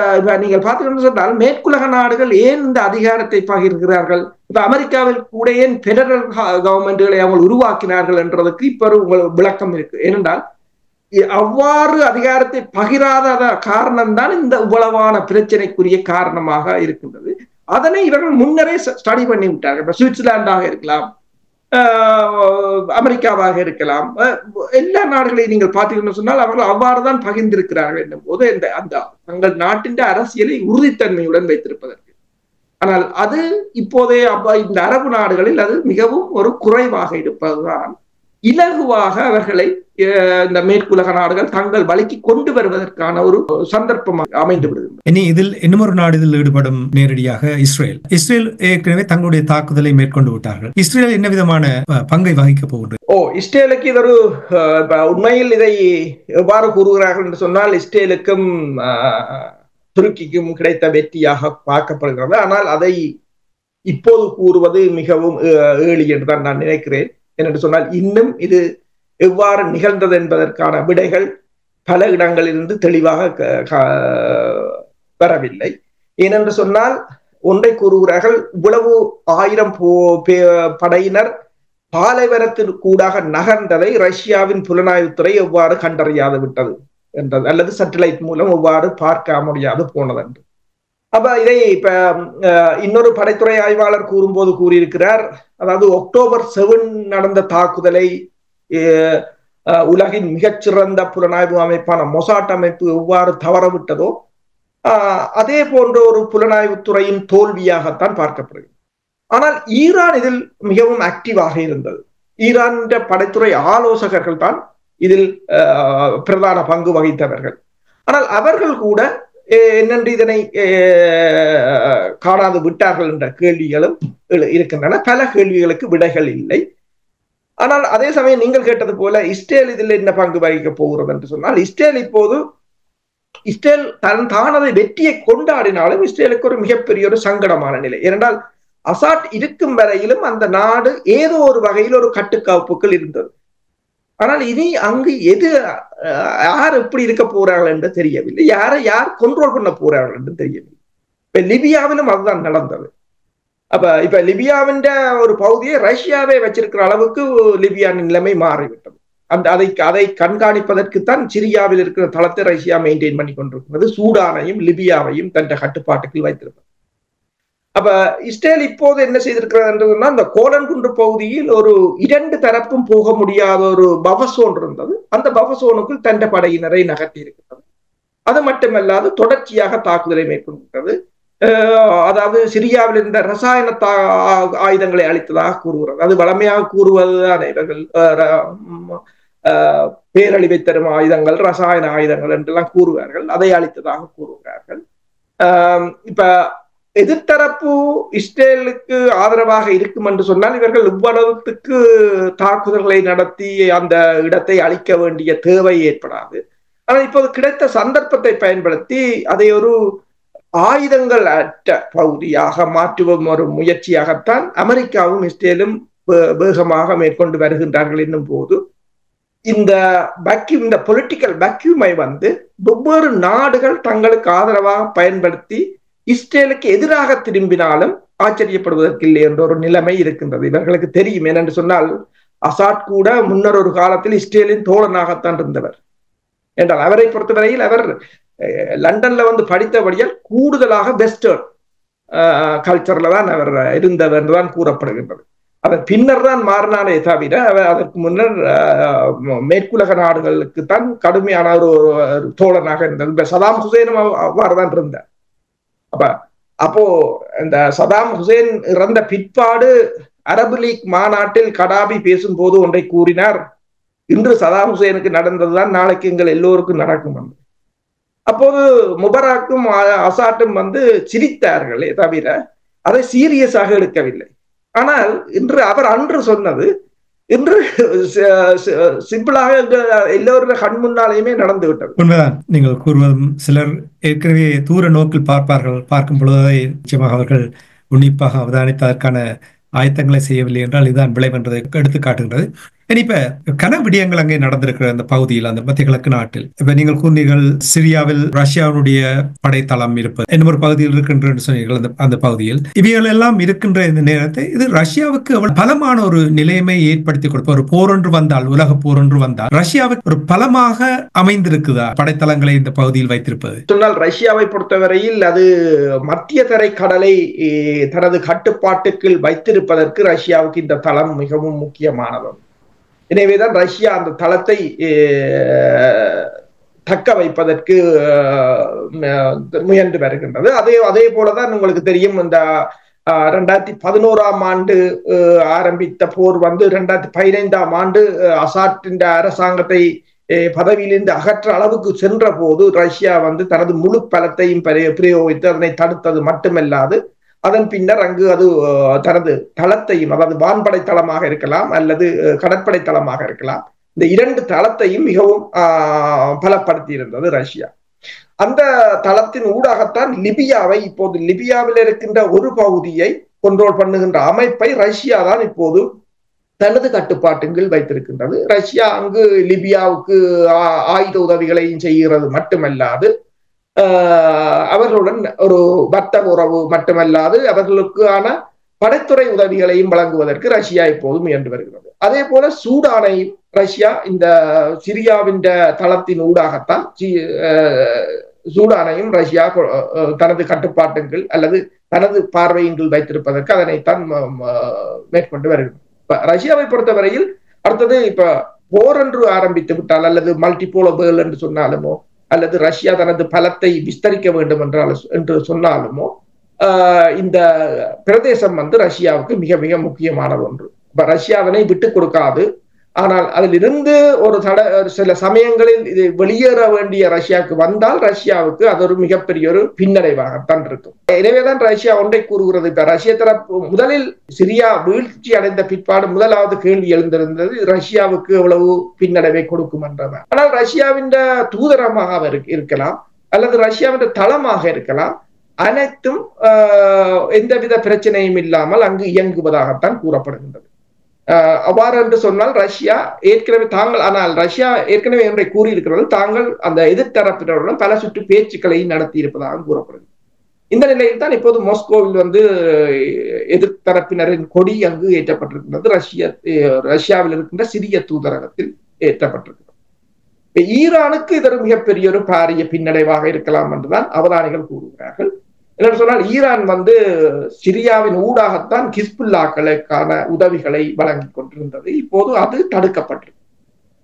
நீங்கள் பார்த்தீங்கன்னு சொன்னால் மேற்குலக நாடுகள் ஏன் இந்த அதிகாரத்தை பகிர்கிறார்கள்? இப்ப அமெரிக்காவில் கூட ஏன் பெடரல் கவர்மெண்ட்களை அவங்க உருவாக்கினார்கள் என்றதுக்கு இப்ப ஒரு விளக்கம் இருக்கு. ஏனென்றால் அவ்வாறு அதிகாரத்தை பகிராத காரணம்தான் இந்த இவ்வளவான பிரச்சனைக்குரிய காரணமாக இருக்கின்றது. அதனை இவர்கள் முன்னரே ஸ்டடி பண்ணி விட்டார்கள். இப்ப சுவிட்சர்லாண்டாக இருக்கலாம், அமெரிக்காவாக இருக்கலாம், எல்லா நாடுகளையும் நீங்கள் பார்த்தீங்கன்னு சொன்னால் அவர்கள் அவ்வாறுதான் பகிர்ந்திருக்கிறார்கள் என்னும் போது அந்த தங்கள் நாட்டின் அரசியலை உறுதித்தன்மையுடன் வைத்திருப்பதற்கு. ஆனால் அது இப்போதைய இந்த அரபு நாடுகளில் அது மிகவும் ஒரு குறைவாக இருப்பதுதான் இலகுவாக அவர்களை இந்த மேற்குலக நாடுகள் தங்கள் வழிக்கு கொண்டு வருவதற்கான ஒரு சந்தர்ப்பமாக அமைந்து விடுகிறது. இனி இதில் இன்னொரு நாடு இதில் ஈடுபடும் நேரடியாக இஸ்ரேல் ஏற்கனவே தங்களுடைய தாக்குதலை மேற்கொண்டு விட்டார்கள். இஸ்ரேல் என்ன விதமான பங்கை வகிக்க போகின்றது? இஸ்ரேலுக்கு இது ஒரு உண்மையில் இதை எவ்வாறு கூறுகிறார்கள் என்று சொன்னால் இஸ்ரேலுக்கும் துருக்கிக்கும் கிடைத்த வெற்றியாக பார்க்கப்படுகிறது. ஆனால் அதை இப்போது கூறுவது மிகவும் ஏழி என்றுதான் நான் நினைக்கிறேன். என்று சொன்னால் இன்னும் இது எவ்வாறு நிகழ்ந்தது என்பதற்கான விடைகள் பல இடங்களிலிருந்து தெளிவாக வரவில்லை. ஏனென்று சொன்னால் ஒன்றை கூறுகிறார்கள், இவ்வளவு 1000 படையினர் பாலைவனத்தின் கூடாக நகர்ந்ததை ரஷ்யாவின் புலனாய்வுத்துறை எவ்வாறு கண்டறியாது விட்டது என்றது, அல்லது சேட்டலைட் மூலம் எவ்வாறு பார்க்க முடியாது போனது என்று. அப்ப இதை இப்ப இன்னொரு படைத்துறை ஆய்வாளர் கூறும்போது கூறியிருக்கிறார், அதாவது October 7 நடந்த தாக்குதலை உலகின் மிகச்சிறந்த புலனாய்வு அமைப்பான மொசாட் அமைப்பு எவ்வாறு தவறவிட்டதோ அதே போன்ற ஒரு புலனாய்வுத்துறையின் தோல்வியாகத்தான் பார்க்கப்படுகிறது. ஆனால் ஈரான் இதில் மிகவும் ஆக்டிவாக இருந்தது. ஈரான் படைத்துறை ஆலோசகர்கள் தான் இதில் பிரதான பங்கு வகித்தவர்கள். ஆனால் அவர்கள் கூட என்னென்று இதனை காணாது விட்டார்கள் என்ற கேள்விகளும் இருக்கின்றன. பல கேள்விகளுக்கு விடைகள் இல்லை. ஆனால் அதே சமயம் நீங்கள் கேட்டது போல இஸ்ரேல் இதில் என்ன பங்கு வகிக்க போகிறது என்று சொன்னால், இஸ்ரேல் தானதை வெற்றியை கொண்டாடினாலும் இஸ்ரேலுக்கு ஒரு மிகப்பெரிய ஒரு சங்கடமான நிலை. ஏனென்றால் அசாட் இருக்கும் வரையிலும் அந்த நாடு ஏதோ ஒரு வகையில் ஒரு கட்டுக்காப்புக்குள் இருந்தது. ஆனால் இனி அங்கு யார் எப்படி இருக்க போறார்கள் என்று தெரியவில்லை, யார் கண்ட்ரோல் பண்ண போறார்கள் என்று தெரியவில்லை. இப்ப லிபியாவிலும் அதுதான் நடந்தது. இப்ப லிபியாவின் ஒரு பகுதியை ரஷ்யாவே வச்சிருக்கிற அளவுக்கு லிபியாவின் நிலைமை மாறிவிட்டது. அதை கண்காணிப்பதற்குத்தான் சிரியாவில் இருக்கிற தளத்தை ரஷ்யா மெயின்டைன் பண்ணி கொண்டிருக்கிறது. சூடானையும் லிபியாவையும் தன் கட்டுப்பாட்டுக்குள் வைத்திருப்பது. அப்ப இஸ்ரேல் இப்போது என்ன செய்திருக்கிறதுன்னா, இந்த கோலன் குன்று பகுதியில் ஒரு 2 தரப்பும் போக முடியாத ஒரு பஃபர் இருந்தது. அந்த பஃபர் தன் படையினரை நகர்த்தி இருக்கிறது. அது மட்டுமல்லாது தொடர்ச்சியாக தாக்குதலை மேற்கொண்டிருக்கிறது. அதாவது சிரியாவில் இருந்த ரசாயன ஆயுதங்களை அளித்ததாக கூறுகிறது. அது வளமையாக கூறுவதுதான் இவர்கள் பேரழிவை தரும் ஆயுதங்கள், ரசாயன ஆயுதங்கள் என்றெல்லாம் கூறுவார்கள். அதை அளித்ததாக கூறுகிறார்கள். இப்ப எதிர்த்தரப்பு இஸ்ரேலுக்கு ஆதரவாக இருக்கும் என்று சொன்னால் இவர்கள் இவ்வளவுக்கு தாக்குதல்களை நடத்தி அந்த இடத்தை அழிக்க வேண்டிய தேவை ஏற்படாது. ஆனால் இப்போது கிடைத்த சந்தர்ப்பத்தை பயன்படுத்தி அதை ஒரு ஆயுதங்கள் அற்ற பகுதியாக மாற்றுவோம் ஒரு முயற்சியாகத்தான் அமெரிக்காவும் இஸ்ரேலும் வேகமாக மேற்கொண்டு வருகின்றார்கள். என்னும் போது இந்த பொலிட்டிக்கல் வேக்யூமை வெவ்வேறு நாடுகள் தங்களுக்கு ஆதரவாக பயன்படுத்தி இஸ்ரேலுக்கு எதிராக திரும்பினாலும் ஆச்சரியப்படுவதற்கு இல்லை என்ற ஒரு நிலைமை இருக்கின்றது. இவர்களுக்கு தெரியும். ஏனென்று சொன்னால் அசாட் கூட முன்னர் ஒரு காலத்தில் இஸ்ரேலின் தோழனாகத்தான் இருந்தவர் என்றால் அவரை பொறுத்தவரையில் அவர் லண்டன்ல படித்தபடியால் கூடுதலாக வெஸ்டர்ன் கல்ச்சர்ல தான் அவர் இருந்தவர் என்றுதான் கூறப்படுகின்றது. அதன் பின்னர் தான் மாறினாலே தவிர அவர் அதற்கு முன்னர் மேற்குலக நாடுகளுக்கு தான் கடுமையான ஒரு தோழனாக இருந்தது. சதாம் ஹுசேனும் அவ்வாறுதான் இருந்தார். அப்போ இந்த சதாம் ஹுசேன் இறந்த பிற்பாடு அரபு லீக் மாநாட்டில் கடாபி பேசும்போது ஒன்றை கூறினார், இன்று சதாம் ஹுசேனுக்கு நடந்ததுதான் நாளைக்கு எங்கள் எல்லோருக்கும் நடக்கும். அப்போது முபராக்கும் அசாட்டும் சிரித்தார்களே தவிர அதை சீரியஸாக எடுக்கவில்லை. ஆனால் அவர் அன்று சொன்னது இன்று சிம்பிளாக எல்லோருடைய கண் முன்னாலேயுமே நடந்து விட்டது. உண்மைதான் நீங்கள் கூறுவதும். சிலர் ஏற்கனவே தூர நோக்கில் பார்க்கும் பொழுது நிச்சயமாக அவர்கள் உன்னிப்பாக அவதானித்து அதற்கான ஆயத்தங்களை செய்யவில்லை என்றால் இதுதான் விளைவு என்பதை எடுத்து காட்டுகிறது. இப்ப கன விடயங்கள் அங்கே நடந்திருக்கிற அந்த பகுதியில், அந்த மத்திய கிழக்கு நாட்டில் இப்ப நீங்கள் கூறினீர்கள் சிரியாவில் ரஷ்யாவுடைய படைத்தளம் இருப்பது, என்ன ஒரு பகுதியில் இருக்கின்ற சொன்னீர்கள். அந்த பகுதியில் இவைகள் எல்லாம் இருக்கின்ற இந்த நேரத்தை இது ரஷ்யாவுக்கு பலமான ஒரு நிலைமை ஏற்படுத்தி கொடுப்ப, ஒரு போர் ஒன்று வந்தால், உலக போர் ஒன்று வந்தால் ரஷ்யாவுக்கு ஒரு பலமாக அமைந்திருக்குதா படைத்தளங்களை இந்த பகுதியில் வைத்திருப்பது? சொன்னால் ரஷ்யாவை பொறுத்தவரையில் அது மத்திய தரை கடலை தனது கட்டுப்பாட்டுக்குள் வைத்திருப்பதற்கு ரஷ்யாவுக்கு இந்த தளம் மிகவும் முக்கியமானது. எனவேதான் ரஷ்யா அந்த தளத்தை தக்க வைப்பதற்கு முயன்று வருகின்றது. அதே போலதான் உங்களுக்கு தெரியும், இந்த 2011ஆம் ஆண்டு ஆரம்பித்த போர் 2015ஆம் ஆண்டு அசாட்டின் அரசாங்கத்தை பதவியிலிருந்து அகற்ற அளவுக்கு சென்ற போது ரஷ்யா தனது முழு பலத்தையும் பிரயோகித்து அதனை தடுத்தது மட்டுமல்லாது அதன் பின்னர் அங்கு அது தனது தளத்தையும், அதாவது வான்படை தளமாக இருக்கலாம் அல்லது கடற்படை தளமாக இருக்கலாம், இந்த இரண்டு தளத்தையும் மிகவும் பலப்படுத்தி இருந்தது ரஷ்யா. அந்த தளத்தின் ஊடாகத்தான் லிபியாவை, இப்போது லிபியாவில் இருக்கின்ற ஒரு பகுதியை கண்ட்ரோல் பண்ணுகின்ற அமைப்பை ரஷ்யா தான் இப்போது தனது கட்டுப்பாட்டுகள் வைத்திருக்கின்றது. ரஷ்யா அங்கு லிபியாவுக்கு ஆயுத உதவிகளையும் செய்கிறது மட்டுமல்லாது அவர்களுடன் ஒரு வர்த்தக உறவு மட்டுமல்லாது அவர்களுக்கான படைத்துறை உதவிகளையும் வழங்குவதற்கு ரஷ்யா இப்போது முயன்று வருகிறது. அதே போல சூடானையும் ரஷ்யா இந்த சிரியாவின் தளத்தின் ஊடாகத்தான் சூடானையும் ரஷ்யா தனது கட்டுப்பாட்டுகள் அல்லது தனது பார்வையின் வைத்திருப்பதற்கு அதனைத்தான் மேற்கொண்டு வருகிறது. ரஷ்யாவை பொறுத்தவரையில் அடுத்தது இப்ப போர் என்று ஆரம்பித்து விட்டால் அல்லது மல்டிபோலர் வேர்ல்ட் என்று சொன்னாலுமோ அல்லது ரஷ்யா தனது பலத்தை விஸ்தரிக்க வேண்டும் என்று சொன்னாலுமோ இந்த பிரதேசம் ரஷ்யாவுக்கு மிக மிக முக்கியமானது ஒன்று. ரஷ்யா அதனை விட்டுக் கொடுக்காது. ஆனால் அதிலிருந்து சில சமயங்களில் இது வெளியேற வேண்டிய ரஷ்யாவுக்கு வந்தால் ரஷ்யாவுக்கு அது ஒரு மிகப்பெரிய ஒரு பின்னடைவாகத்தான் இருக்கும். எனவேதான் ரஷ்யா ஒன்றை கூறுகிறது. இப்ப ரஷ்ய தரப்பு முதலில் சிரியா வீழ்ச்சி அடைந்த பிற்பாடு முதலாவது கேள்வி எழுந்திருந்தது, ரஷ்யாவுக்கு எவ்வளவு பின்னடைவை கொடுக்கும் என்றது. ஆனால் ரஷ்யாவின் தூதரமாக இருக்கலாம் அல்லது ரஷ்யாவின் தளமாக இருக்கலாம், அனைத்தும் எந்தவித பிரச்சனையும் இல்லாமல் அங்கு இயங்குவதாகத்தான் கூறப்படுகின்றது. அவ்வாறு என்று சொன்னால் ரஷ்யா ஏற்கனவே ஒன்றை கூறியிருக்கிறது, தாங்கள் அந்த எதிர்த்தரப்பினருடன் பல சுற்று பேச்சுக்களை நடத்தி இருப்பதாக கூறப்படுகிறது. இந்த நிலையில் தான் இப்போது மாஸ்கோவில் எதிர்த்தரப்பினரின் கொடி அங்கு ஏற்றப்பட்டிருக்கின்றது. ரஷ்யாவில் இருக்கின்ற சிறிய தூதரகத்தில் ஏற்றப்பட்டிருக்கிறது. ஈரானுக்கு இது ஒரு மிகப்பெரிய ஒரு பாரிய பின்னடைவாக இருக்கலாம் என்றுதான் அவதானிகள் கூறுகிறார்கள். என்னென்னு சொன்னால் ஈரான் சிரியாவின் ஊடாகத்தான் ஹிஸ்புல்லாக்களுக்கான உதவிகளை வழங்கி கொண்டிருந்தது. இப்போது அது தடுக்கப்பட்டிருக்கு.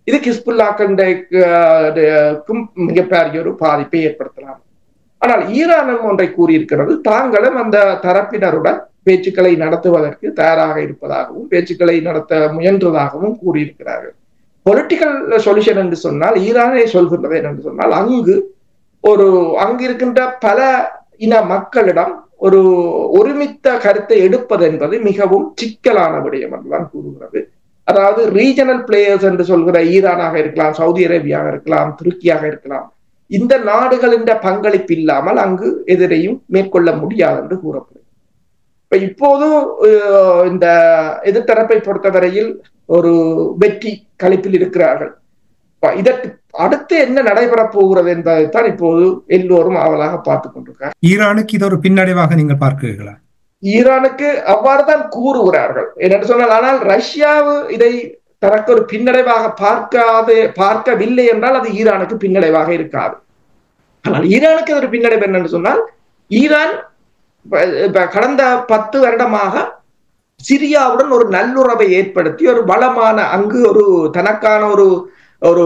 இது ஹிஸ்புல்லாக்களுக்கும் மிகப்பெரிய ஒரு பாதிப்பை ஏற்படுத்தலாம். ஆனால் ஈரானும் ஒன்றை கூறியிருக்கிறது, தாங்களும் அந்த தரப்பினருடன் பேச்சுக்களை நடத்துவதற்கு தயாராக இருப்பதாகவும் பேச்சுக்களை நடத்த முயன்றதாகவும் கூறியிருக்கிறார்கள். பொலிட்டிக்கல் சொல்யூஷன் என்று சொன்னால் ஈரானை சொல்கின்றது என்னென்று சொன்னால் அங்கு இருக்கின்ற பல இன மக்களிடம் ஒரு ஒருமித்த கருத்தை எடுப்பது என்பது மிகவும் சிக்கலான விடயம் என்றுதான் கூறுகிறது. அதாவது ரீஜனல் பிளேயர்ஸ் என்று சொல்கிற ஈரானாக இருக்கலாம், சவுதி அரேபியாக இருக்கலாம், துருக்கியாக இருக்கலாம், இந்த நாடுகளின் பங்களிப்பு இல்லாமல் அங்கு எதிரையும் மேற்கொள்ள முடியாது என்று கூறப்படுகிறது. இப்போது இந்த எதிர்த்தரப்பை பொறுத்தவரையில் ஒரு வெற்றி களிப்பில் இருக்கிறார்கள். இதற்கு அடுத்து என்ன நடைபெறப் போகிறது என்பதைத்தான் இப்போது எல்லோரும் ஆவலாக பார்த்துக் கொண்டிருக்கிறார். ஈரானுக்கு இது ஒரு பின்னடைவாக நீங்கள் பார்க்கிறீர்களா? ஈரானுக்கு அவ்வாறுதான் கூறுகிறார்கள். என்னென்று சொன்னால், ஆனால் ரஷ்யாவு இதை தனக்கு ஒரு பின்னடைவாக பார்க்கவில்லை என்றால் அது ஈரானுக்கு பின்னடைவாக இருக்காது. ஆனால் ஈரானுக்கு ஒரு பின்னடைவு என்னென்று சொன்னால், ஈரான் கடந்த 10 வருடமாக சிரியாவுடன் ஒரு நல்லுறவை ஏற்படுத்தி ஒரு வளமான அங்கு ஒரு தனக்கான ஒரு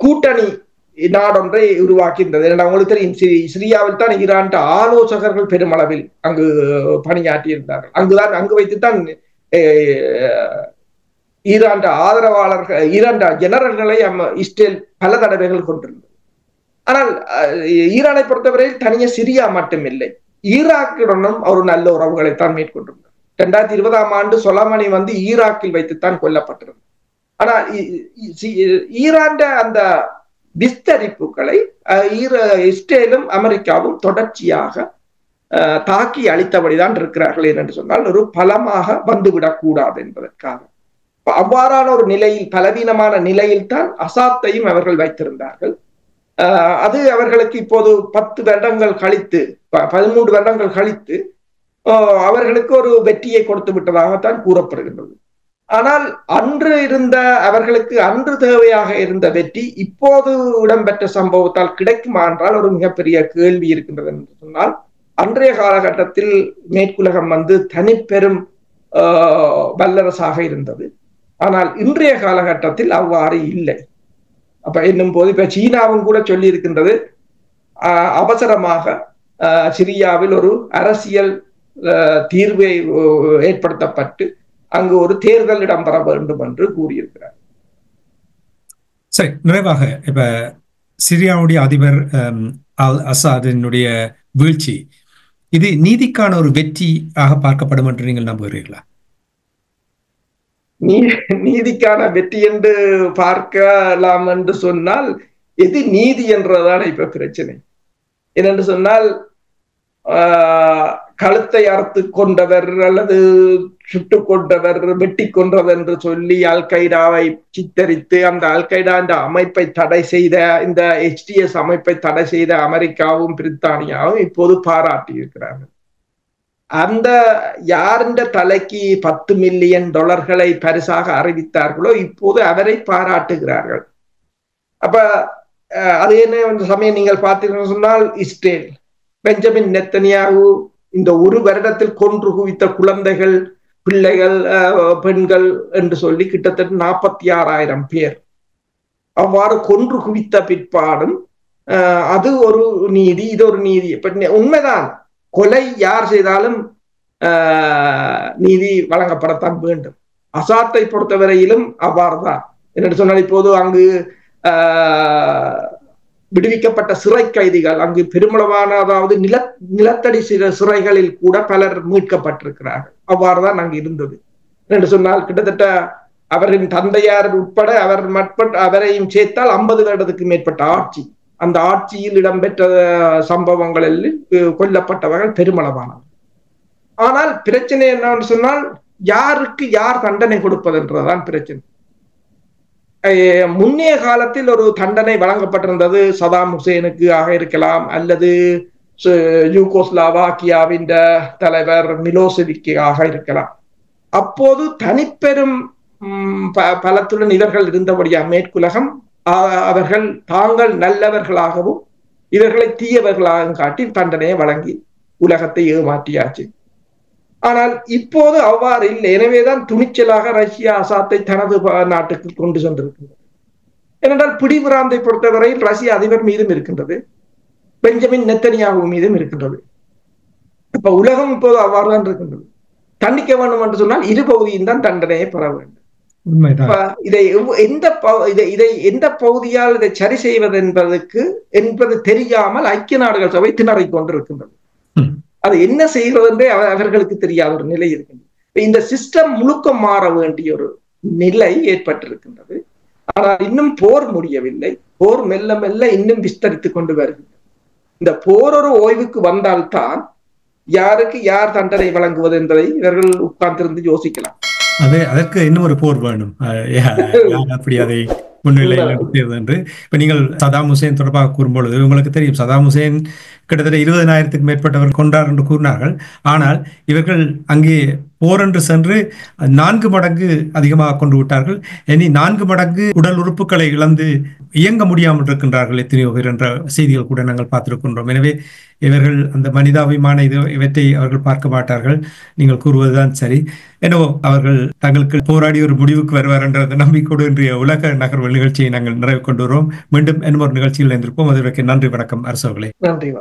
கூட்டணி நாடொன்றை உருவாக்கின்றது. உங்களுக்கு தெரியும், சிரியாவில் தான் ஈரான் ஆலோசகர்கள் பெருமளவில் அங்கு பணியாற்றி இருந்தார்கள். அங்கு வைத்துத்தான் ஈரான் ஆதரவாளர்கள், ஈரான் ஜெனரல்களை இஸ்ரேல் பல தடவைகள் கொண்டிருந்தது. ஆனால் ஈரானை பொறுத்தவரையில் தனிய சிரியா மட்டுமில்லை, ஈராக்குடனும் ஒரு நல்ல உறவுகளைத்தான் மேற்கொண்டிருந்தார். 2020ஆம் ஆண்டு சொலமனி ஈராக்கில் வைத்துத்தான் கொல்லப்பட்டிருந்தார். ஆனால் ஈரான் அந்த விஸ்தரிப்புகளை இஸ்ரேலும் அமெரிக்காவும் தொடர்ச்சியாக தாக்கி அளித்தபடிதான் இருக்கிறார்கள் என்று சொன்னால் ஒரு பலமாக வந்துவிடக் கூடாது என்பதற்காக. அவ்வாறான ஒரு நிலையில், பலவீனமான நிலையில் தான் அசாத்தையும் அவர்கள் வைத்திருந்தார்கள். அது அவர்களுக்கு இப்போது 10 வருடங்கள் கழித்து, 13 வருடங்கள் கழித்து அவர்களுக்கு ஒரு வெற்றியை கொடுத்து விட்டதாகத்தான் கூறப்படுகின்றது. ஆனால் அன்று இருந்த அவர்களுக்கு அன்று தேவையாக இருந்த வெற்றி இப்போது இடம்பெற்ற சம்பவத்தால் கிடைக்குமா என்றால் ஒரு மிகப்பெரிய கேள்வி இருக்கின்றது என்று சொன்னால், அன்றைய காலகட்டத்தில் மேற்குலகம் தனிப்பெரும் வல்லரசாக இருந்தது. ஆனால் இன்றைய காலகட்டத்தில் அவ்வாறு இல்லை. அப்ப என்னும் போது இப்ப சீனாவும் கூட சொல்லி இருக்கின்றது, அவசரமாக சிரியாவில் ஒரு அரசியல் தீர்வை ஏற்படுத்தப்பட்டு அங்கு ஒரு தேர்தல் இடம்பெற வேண்டும் என்று கூறியிருக்கிறார். சரி, நிறைவாக இப்ப சிரியாவுடைய அதிபர் அல் அசாதினுடைய வீழ்ச்சி இது நீதிக்கான ஒரு வெற்றியாக பார்க்கப்படும் என்று நீங்கள் நம்புகிறீர்களா? நீதிக்கான வெற்றி என்று பார்க்கலாம் என்று சொன்னால், எது நீதி என்றதான் இப்ப பிரச்சனை. ஏனென்று சொன்னால், கழுத்தை அறுத்து கொண்டவர் அல்லது சுட்டு கொண்டவர், வெட்டி கொண்டவர் என்று சொல்லி அல் கைடாவை சித்தரித்து அந்த அல் கைடா என்ற அமைப்பை தடை செய்த, இந்த HTS அமைப்பை தடை செய்த அமெரிக்காவும் பிரித்தானியாவும் இப்போது பாராட்டி இருக்கிறார்கள். அந்த யாருன்ற தலைக்கு $10 மில்லியன் பரிசாக அறிவித்தார்களோ இப்போது அவரை பாராட்டுகிறார்கள். அப்ப அது என்ன சமயம் நீங்கள் பார்த்தீங்கன்னு சொன்னால், இஸ்ரேல் பெஞ்சமின் நெத்தனியாகு இந்த ஒரு வருடத்தில் கொன்று குவித்த குழந்தைகள், பிள்ளைகள், பெண்கள் என்று சொல்லி கிட்டத்தட்ட 46,000 பேர் அவ்வாறு கொன்று குவித்த பிற்பாடும் அது ஒரு நீதி, இது ஒரு நீதி. உண்மைதான், கொலை யார் செய்தாலும் நீதி வழங்கப்படத்தான் வேண்டும். அசாத்தை பொறுத்தவரையிலும் அவ்வாறுதான். என்று சொன்னால், இப்போது அங்கு விடுவிக்கப்பட்ட சிறை கைதிகள், அங்கு பெருமளவான, அதாவது நிலத்தடி சிறைகளில் கூட பலர் மீட்கப்பட்டிருக்கிறார்கள். அவ்வாறுதான் அங்கு இருந்தது. என்று சொன்னால், கிட்டத்தட்ட அவரின் தந்தையார் உட்பட அவரையும் சேர்த்தால் 50 வருடத்துக்கு மேற்பட்ட ஆட்சி, அந்த ஆட்சியில் இடம்பெற்ற சம்பவங்களில் கொல்லப்பட்டவர்கள் பெருமளவானவர். ஆனால் பிரச்சனை என்னன்னு சொன்னால், யாருக்கு யார் தண்டனை கொடுப்பது என்றதான் பிரச்சனை. முன்னைய காலத்தில் ஒரு தண்டனை வழங்கப்பட்டிருந்தது, சதாம் ஹுசேனுக்கு ஆக இருக்கலாம், அல்லது யூகோஸ்லாவாக்கியாவின் தலைவர் மிலோசெவிக்கு ஆக இருக்கலாம். அப்போது தனிப்பெரும் பலத்துடன் இவர்கள் இருந்தபடியா மேற்குலகம் அவர்கள் தாங்கள் நல்லவர்களாகவும் இவர்களை தீயவர்களாகவும் காட்டி தண்டனையை வழங்கி உலகத்தை ஏமாற்றியாச்சு. ஆனால் இப்போது அவ்வாறு இல்லை. எனவேதான் துணிச்சலாக ரஷ்யா அசாத்தை தனது நாட்டுக்கு கொண்டு சென்றிருக்கின்றது. ஏனென்றால் பிடிபிராந்தை பொறுத்தவரையில் ரஷ்ய அதிபர் மீதும் இருக்கின்றது, பெஞ்சமின் நெத்தனியாகு மீதும் இருக்கின்றது. இப்ப உலகம் இப்போது அவ்வாறுதான் இருக்கின்றது. தண்டிக்க வேண்டும் என்று சொன்னால் இரு பகுதியும் தான் தண்டனையை பெற வேண்டும். இதை எந்த பகுதியால் இதை சரி செய்வது என்பது தெரியாமல் ஐக்கிய நாடுகள் சபை திணறிக் கொண்டிருக்கின்றது. அது என்ன செய்கிறது என்றே அவர்களுக்கு தெரியாத ஒரு நிலை இருக்கின்றது. இந்த சிஸ்டம் முழுக்க மாற வேண்டிய ஒரு நிலை ஏற்பட்டிருக்கின்றது. ஆனால் இன்னும் போர் முடியவில்லை. போர் மெல்ல மெல்ல இன்னும் விஸ்தரித்துக் கொண்டு வருகின்றது. இந்த போர் ஒரு ஓய்வுக்கு வந்தால்தான் யாருக்கு யார் தண்டனை வழங்குவது என்பதை இவர்கள் உட்கார்ந்திருந்து யோசிக்கலாம். அதற்கு இன்னும் ஒரு போர் வேணும். அப்படி அதை முன்னிலையில் என்று இப்ப நீங்கள் சதாம் ஹுசேன் தொடர்பாக கூறும்பொழுது உங்களுக்கு தெரியும், சதாம் ஹுசேன் கிட்டத்தட்ட 20,000க்கு மேற்பட்டவர் கொண்டார் என்று கூறினார்கள். ஆனால் இவர்கள் அங்கே போர் என்று சென்று 4 மடங்கு அதிகமாக கொண்டு விட்டார்கள். இனி 4 மடங்கு உடல் உறுப்புகளை இழந்து இயங்க முடியாமல் இருக்கின்றார்கள் எத்தனையோ பேர் என்ற செய்திகள் கூட நாங்கள் பார்த்திருக்கின்றோம். எனவே இவர்கள் அந்த மனிதாபிமான இவற்றை அவர்கள் பார்க்க மாட்டார்கள். நீங்கள் கூறுவதுதான் சரி. எனவே அவர்கள் தங்களுக்கு போராடி ஒரு முடிவுக்கு வருவார் என்ற நம்பிக்கையோடு இன்றைய உலக நகர்வு நிகழ்ச்சியை நாங்கள் நிறைவு கொண்டு வருவோம். மீண்டும் இன்னொரு நிகழ்ச்சியில் இருந்திருப்போம். அதற்கு நன்றி, வணக்கம் அரசு அவர்களே. நன்றி.